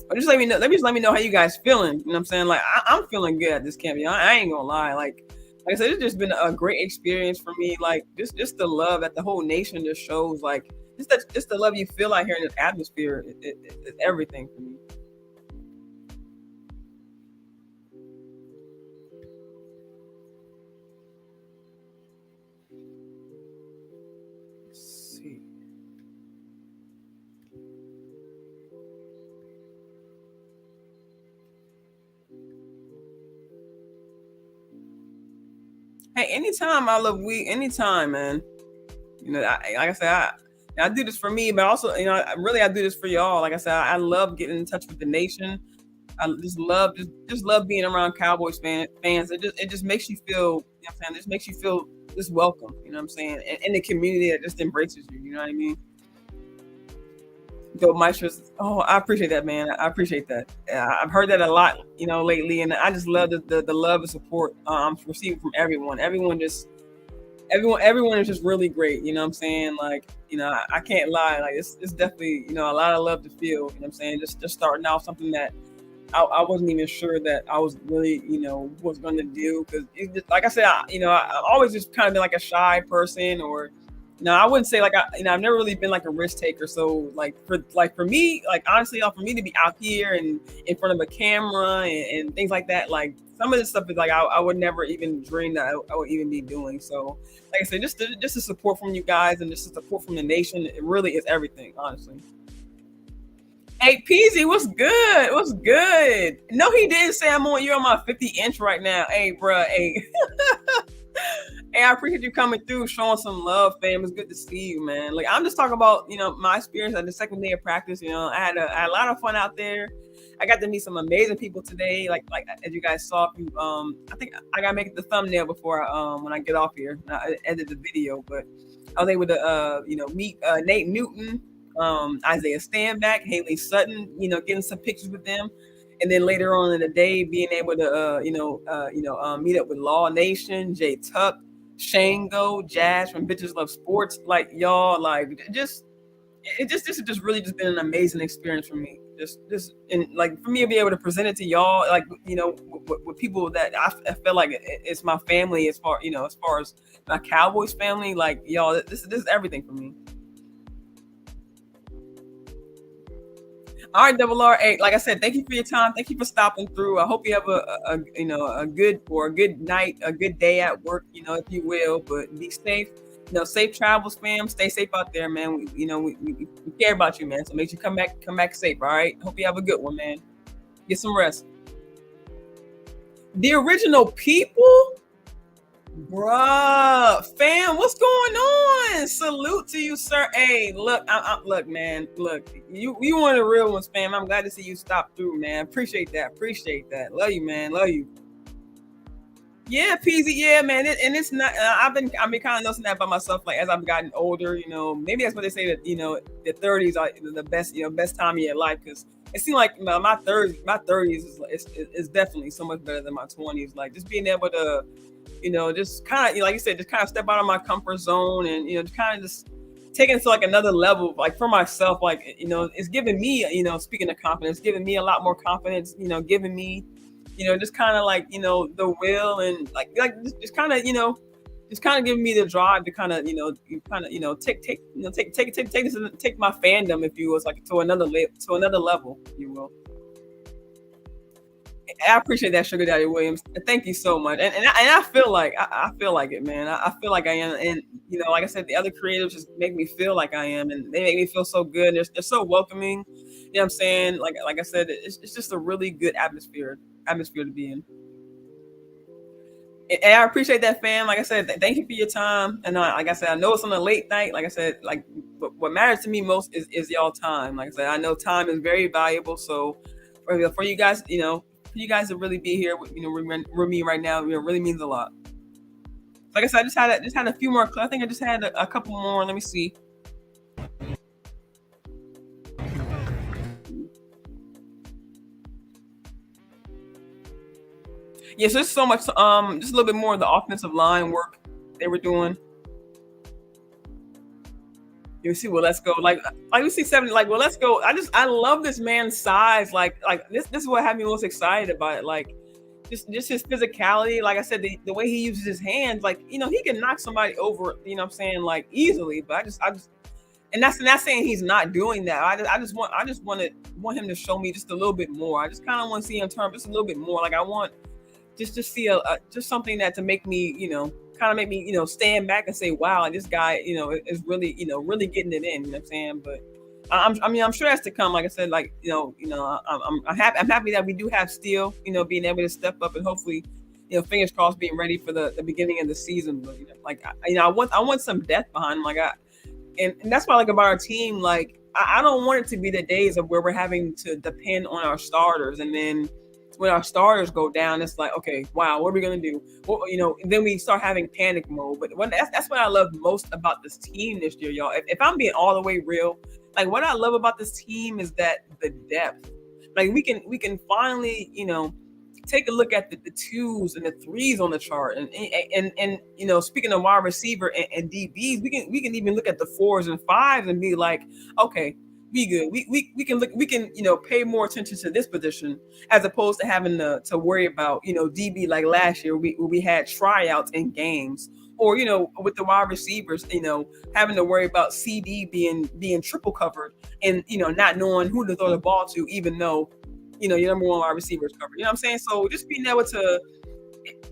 Or just let me know. Let me know how you guys feeling. You know what I'm saying? Like I'm feeling good at this camp. I ain't gonna lie. Like I said, it's just been a great experience for me. Like just the love that the whole nation just shows. Like just the love you feel out here in this atmosphere. It's everything for me. Let's see. Hey, anytime I love we anytime, man. Like I said, I do this for me, but also, I do this for y'all. Like I said, I love getting in touch with the nation. I just love being around Cowboys fans. It just makes you feel, what I'm saying, just makes you feel just welcome. You know what I'm saying, and the community that just embraces you. You know what I mean? Dope Maestros. Oh, I appreciate that, man. I appreciate that. I've heard that a lot, lately, and I just love the love and support I'm receiving from everyone. Everyone is just really great. You know what I'm saying? Like, I can't lie. Like, it's definitely, a lot of love to feel. You know what I'm saying? Just starting out something that I wasn't even sure that I was really, was going to do. Because, like I said, I always just kind of been like a shy person, or, I wouldn't say like I've never really been like a risk taker. So for me, like honestly, for me to be out here and in front of a camera and things like that, like some of this stuff is like I would never even dream that I would even be doing. So, like I said, just the support from you guys and just the support from the nation, it really is everything, honestly. Hey, Peasy, what's good? What's good? No, he didn't say you're on my 50-inch right now. Hey, bruh, hey. Hey, I appreciate you coming through, showing some love, fam. It's good to see you, man. Like I'm just talking about, my experience at the second day of practice. I had a lot of fun out there. I got to meet some amazing people today. Like as you guys saw, if you, I think I gotta make it the thumbnail before when I get off here. I edit the video, but I was able to meet Nate Newton, Isaiah Stanback, Haley Sutton. Getting some pictures with them. And then later on in the day, being able to, meet up with Law Nation, Jay Tuck, Shango, Jazz from Bitches Love Sports, like y'all, like this has just really just been an amazing experience for me. Just and like for me to be able to present it to y'all, like with people that I feel like it's my family as far as my Cowboys family, like y'all, this is everything for me. All right, Double R. Hey, like I said, thank you for your time. Thank you for stopping through. I hope you have a good night, a good day at work, if you will. But be safe. Safe travels, fam. Stay safe out there, man. We care about you, man. So make sure you come back safe. All right. Hope you have a good one, man. Get some rest. The original people. Bruh, fam, what's going on? Salute to you, sir. Hey, look, look, man, look, you one of the real ones, fam. I'm glad to see you stop through, man. Appreciate that. Appreciate that. Love you, man. Love you. Yeah, Peasy. Yeah, man. And it's not. I've been kind of noticing that by myself. Like as I've gotten older, maybe that's what they say that the 30s are the best, best time of your life because it seems like my 30s is definitely so much better than my 20s. Like just being able to, just kind of like you said, just kind of step out of my comfort zone and just kind of just taking it to like another level, like for myself. Like it's giving me, speaking of confidence, giving me a lot more confidence. Giving me just kind of like the will and like just kind of just kind of giving me the drive to kind of you kind of take this take my fandom if you will like to another level if you will. I appreciate that, Sugar Daddy Williams. Thank you so much. And I feel like I feel like it, man. I feel like I am. And like I said, the other creatives just make me feel like I am, and they make me feel so good. They're so welcoming. You know what I'm saying? Like I said, it's just a really good atmosphere to be in. And I appreciate that, fam. Like I said, thank you for your time. And like I said, I know it's on a late night. Like I said, like what matters to me most is y'all time. Like I said, I know time is very valuable. So for you guys, for you guys to really be here with with me right now, really means a lot. Like I said, I just had a few more. I think I just had a couple more. Let me see. Yeah, so there's so much. Just a little bit more of the offensive line work they were doing. You see, well, let's go. Like we see 70. Like, well, let's go. I love this man's size. Like this is what had me most excited about it. Like, just his physicality. Like I said, the way he uses his hands. Like, he can knock somebody over. You know what I'm saying? Like easily. But I just, and that's not saying he's not doing that. I just want him to show me just a little bit more. I just kind of want to see him turn just a little bit more. Like I want just see just something that to make me kind of make me stand back and say wow, like this guy is really really getting it in. You know what I'm saying? But I mean I'm sure that's to come. Like I said, like I'm happy that we do have Steele being able to step up and hopefully fingers crossed being ready for the beginning of the season. But like I want some depth behind him. Like and that's what I like about our team. Like I don't want it to be the days of where we're having to depend on our starters, and then when our starters go down, it's like, okay, wow, what are we gonna do? Well, then we start having panic mode. But that's what I love most about this team this year, y'all. If I'm being all the way real, like what I love about this team is that the depth. Like we can finally, take a look at the twos and the threes on the chart, and speaking of wide receiver and DBs, we can even look at the fours and fives and be like, okay, we good. We can look, we can pay more attention to this position as opposed to having to worry about DB like last year we had tryouts in games, or with the wide receivers having to worry about CD being triple covered and not knowing who to throw the ball to, even though your number one wide receiver is covered. You know what I'm saying? So just being able to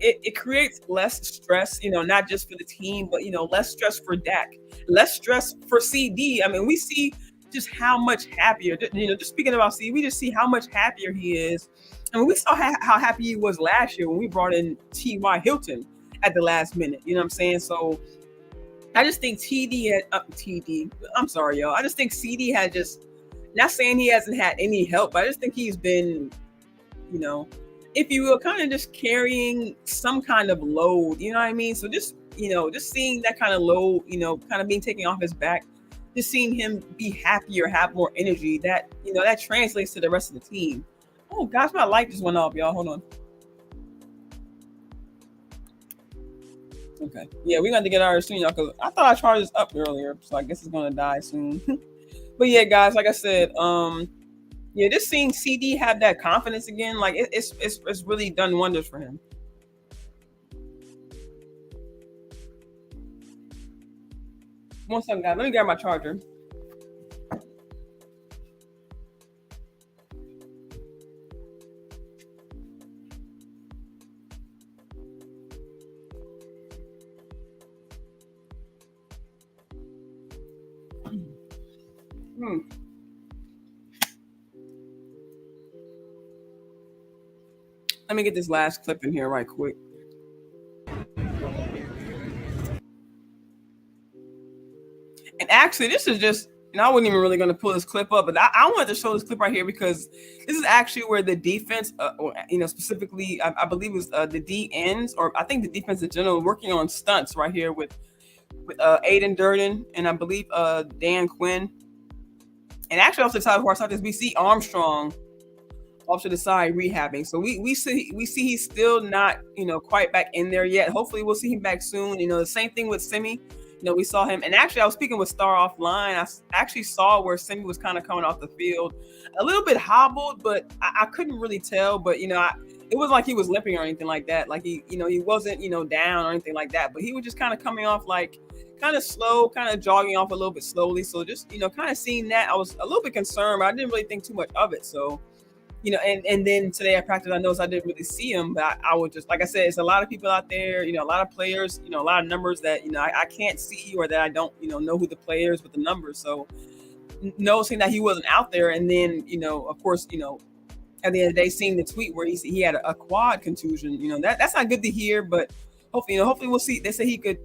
it creates less stress, not just for the team, but less stress for Dak, less stress for CD. I mean, we see just how much happier, just speaking about CD, we just see how much happier he is. I mean, we saw how happy he was last year when we brought in T.Y. Hilton at the last minute. You know what I'm saying? So I just think I'm sorry, y'all. I just think CD had just, not saying he hasn't had any help, but I just think he's been, you know, if you will, kind of just carrying some kind of load. You know what I mean? So just just seeing that kind of load, kind of being taken off his back, just seeing him be happier, have more energy. That that translates to the rest of the team. Oh gosh, my light just went off, y'all. Hold on. Okay. Yeah, we're going to get ours soon, y'all, because I thought I charged this up earlier, so I guess it's going to die soon. But yeah, guys, like I said, yeah, just seeing CD have that confidence again, like it's really done wonders for him. One second, guys. Let me grab my charger. Hmm. Let me get this last clip in here right quick. actually, this is just, and I wasn't even really going to pull this clip up, but I wanted to show this clip right here because this is actually where the defense, or, specifically, I believe it was the D ends, or I think the defense in general, working on stunts right here with Aiden Durden and I believe Dan Quinn. And actually, off the side before I start this, we see Armstrong off to the side rehabbing. So we see he's still not quite back in there yet. Hopefully we'll see him back soon. The same thing with Simi. We saw him, and actually I was speaking with Star offline. I actually saw where Simi was kind of coming off the field, a little bit hobbled, but I couldn't really tell. But it wasn't like he was limping or anything like that. Like he wasn't down or anything like that. But he was just kind of coming off like kind of slow, kind of jogging off a little bit slowly. So just kind of seeing that, I was a little bit concerned, but I didn't really think too much of it. So. And then today at practice, I noticed I didn't really see him, but I would just, like I said, it's a lot of people out there, a lot of players, a lot of numbers that, I can't see, or that I don't, know who the players with the numbers. So noticing that he wasn't out there. And then, of course, at the end of the day, seeing the tweet where he had a quad contusion, that's not good to hear, but hopefully we'll see. They said he could,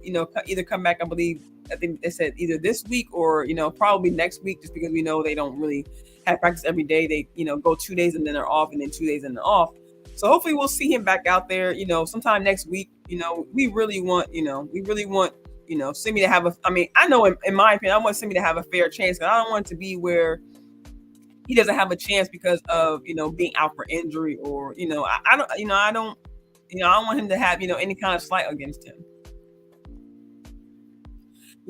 either come back, I think they said either this week or, probably next week, just because we know they don't really have practice every day. They, go 2 days and then they're off, and then 2 days and they're off. So hopefully we'll see him back out there, sometime next week. We really want, Simi to have I know in my opinion, I want Simi to have a fair chance. I don't want it to be where he doesn't have a chance because of, being out for injury, or, I don't want him to have, any kind of slight against him.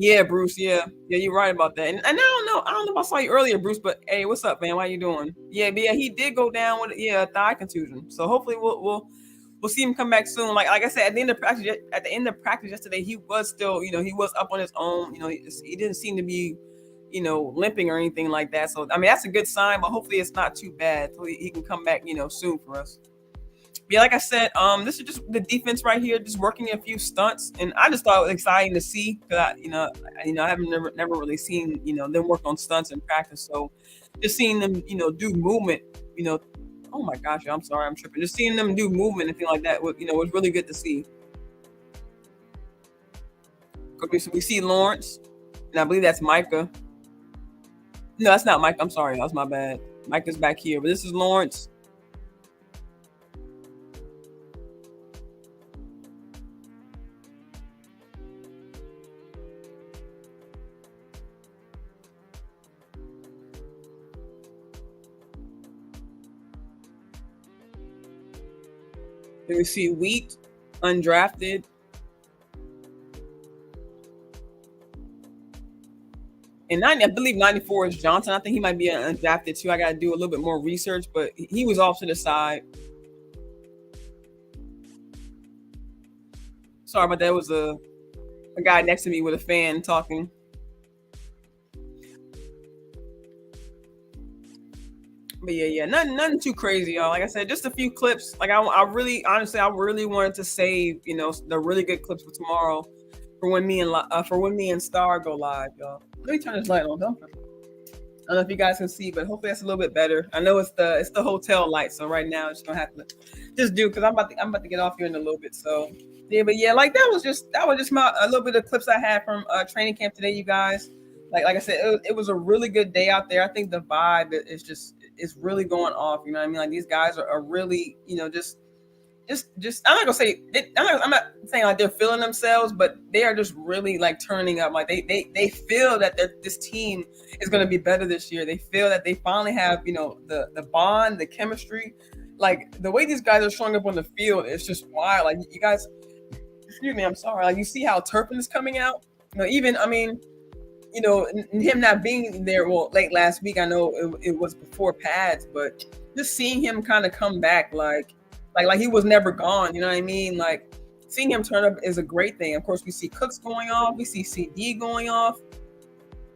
Yeah, Bruce. Yeah, you're right about that. And I don't know if I saw you earlier, Bruce. But hey, what's up, man? How you doing? Yeah, but yeah, he did go down with a thigh contusion. So hopefully we'll see him come back soon. Like I said, at the end of practice yesterday, he was still, he was up on his own. He didn't seem to be, limping or anything like that. So I mean, that's a good sign. But hopefully it's not too bad. So he can come back, soon for us. Yeah, like I said, this is just the defense right here, just working a few stunts, and I just thought it was exciting to see, because I haven't never really seen them work on stunts in practice. So just seeing them do movement, oh my gosh, I'm sorry, I'm tripping. Just seeing them do movement and things like that was really good to see. We see Lawrence, and I believe that's Micah. No, that's not Micah. I'm sorry, that was my bad. Micah's back here, but this is Lawrence. Then we see Wheat, undrafted. And I believe 94 is Johnson. I think he might be undrafted too. I got to do a little bit more research, but he was off to the side. Sorry about that. It was a guy next to me with a fan talking. But yeah, nothing too crazy, y'all. Like I said, just a few clips. Like I really, honestly, I really wanted to save, the really good clips for tomorrow, for when me and Star go live, y'all. Let me turn this light on. I don't know if you guys can see, but hopefully that's a little bit better. I know it's the hotel light, so right now it's gonna have to just do, because I'm about to get off here in a little bit. So yeah, but yeah, like that was just a little bit of clips I had from training camp today, you guys. Like I said, it was a really good day out there. I think the vibe is really going off. You know what I mean? Like these guys are really, just I'm not gonna say I'm not saying like they're feeling themselves, but they are just really like turning up. Like they feel that this team is gonna be better this year. They feel that they finally have the bond, the chemistry. Like the way these guys are showing up on the field, it's just wild. Like you guys, excuse me, I'm sorry. Like you see how Turpin is coming out. Even him not being there, late last week, I know it was before pads, but just seeing him kind of come back like he was never gone, you know what I mean? Like seeing him turn up is a great thing. Of course, we see Cooks going off, we see CD going off,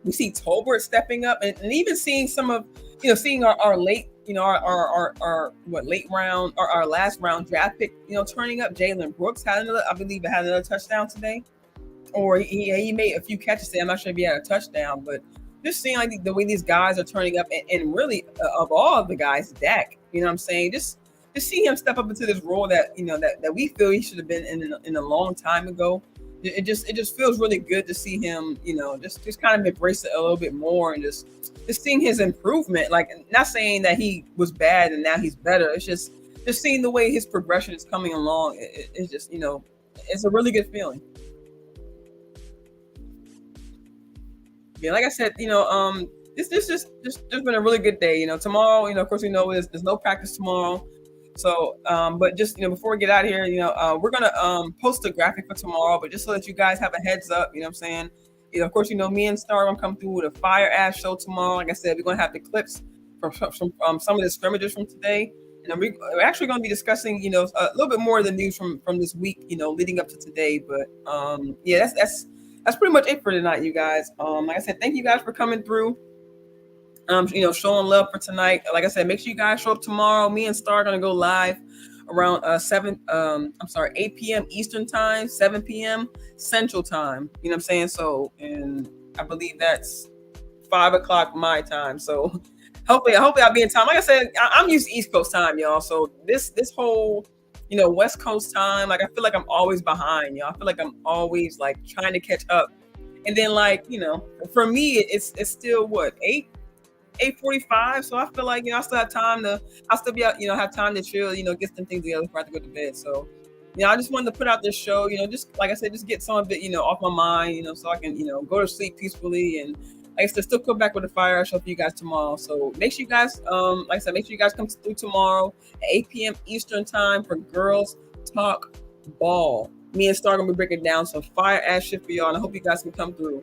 we see Tolbert stepping up, and even seeing some of, seeing our late, our late round, or our last round draft pick, turning up. Jalen Brooks had another touchdown today. Or he made a few catches today. I'm not sure if he had a touchdown, but just seeing like the way these guys are turning up, and really of all of the guys, Dak, you know what I'm saying? Just see him step up into this role that that we feel he should have been in a long time ago. it just feels really good to see him, just kind of embrace it a little bit more, and just seeing his improvement. Like, not saying that he was bad and now he's better. It's just seeing the way his progression is coming along. It's just, it's a really good feeling. Yeah, like I said, this just been a really good day. Tomorrow, of course, we know there's no practice tomorrow. So, but just, before we get out of here, we're gonna post a graphic for tomorrow, but just so that you guys have a heads up, what I'm saying. Of course, me and Star gonna come through with a fire ass show tomorrow. Like I said, we're gonna have the clips from some of the scrimmages from today, and then we're actually gonna be discussing, a little bit more of the news from this week, leading up to today. But yeah, that's pretty much it for tonight, you guys. Like I said, thank you guys for coming through. Showing love for tonight. Like I said, make sure you guys show up tomorrow. Me and Star are gonna go live around 8 p.m. Eastern time, 7 p.m. Central time. You know what I'm saying? So, and I believe that's 5 o'clock my time. So hopefully I'll be in time. Like I said, I'm used to East Coast time, y'all. So this whole West Coast time, like, I feel like I'm always behind, y'all. I feel like I'm always like trying to catch up. And then, like, for me, it's still what, 8:45. So I feel like, I still have time to, I'll still be out, have time to chill, get some things together before I have to go to bed. So, I just wanted to put out this show, just like I said, just get some of it, off my mind, so I can, go to sleep peacefully. And like I said, still come back with a fire show for you guys tomorrow. So make sure you guys, like I said, make sure you guys come through tomorrow at 8 p.m. Eastern time for Girls Talk Ball. Me and Star gonna be breaking down some fire ass shit for y'all, and I hope you guys can come through.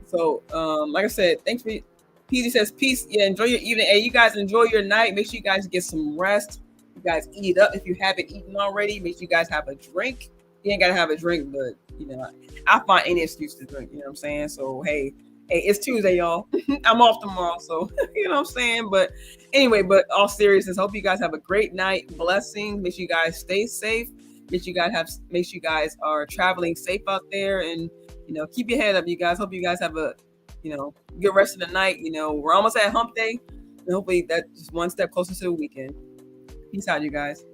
So, like I said, thanks for. Peasy says, peace. Yeah, enjoy your evening. Hey, you guys enjoy your night. Make sure you guys get some rest. You guys eat up if you haven't eaten already. Make sure you guys have a drink. You ain't gotta have a drink, but I find any excuse to drink. You know what I'm saying? So hey, it's Tuesday, y'all. I'm off tomorrow, so you know what I'm saying. But anyway, but all seriousness, hope you guys have a great night. Blessings. Make sure you guys stay safe. Make sure you guys are traveling safe out there, and keep your head up, you guys. Hope you guys have a good rest of the night. We're almost at hump day, and hopefully that's just one step closer to the weekend. Peace out, you guys.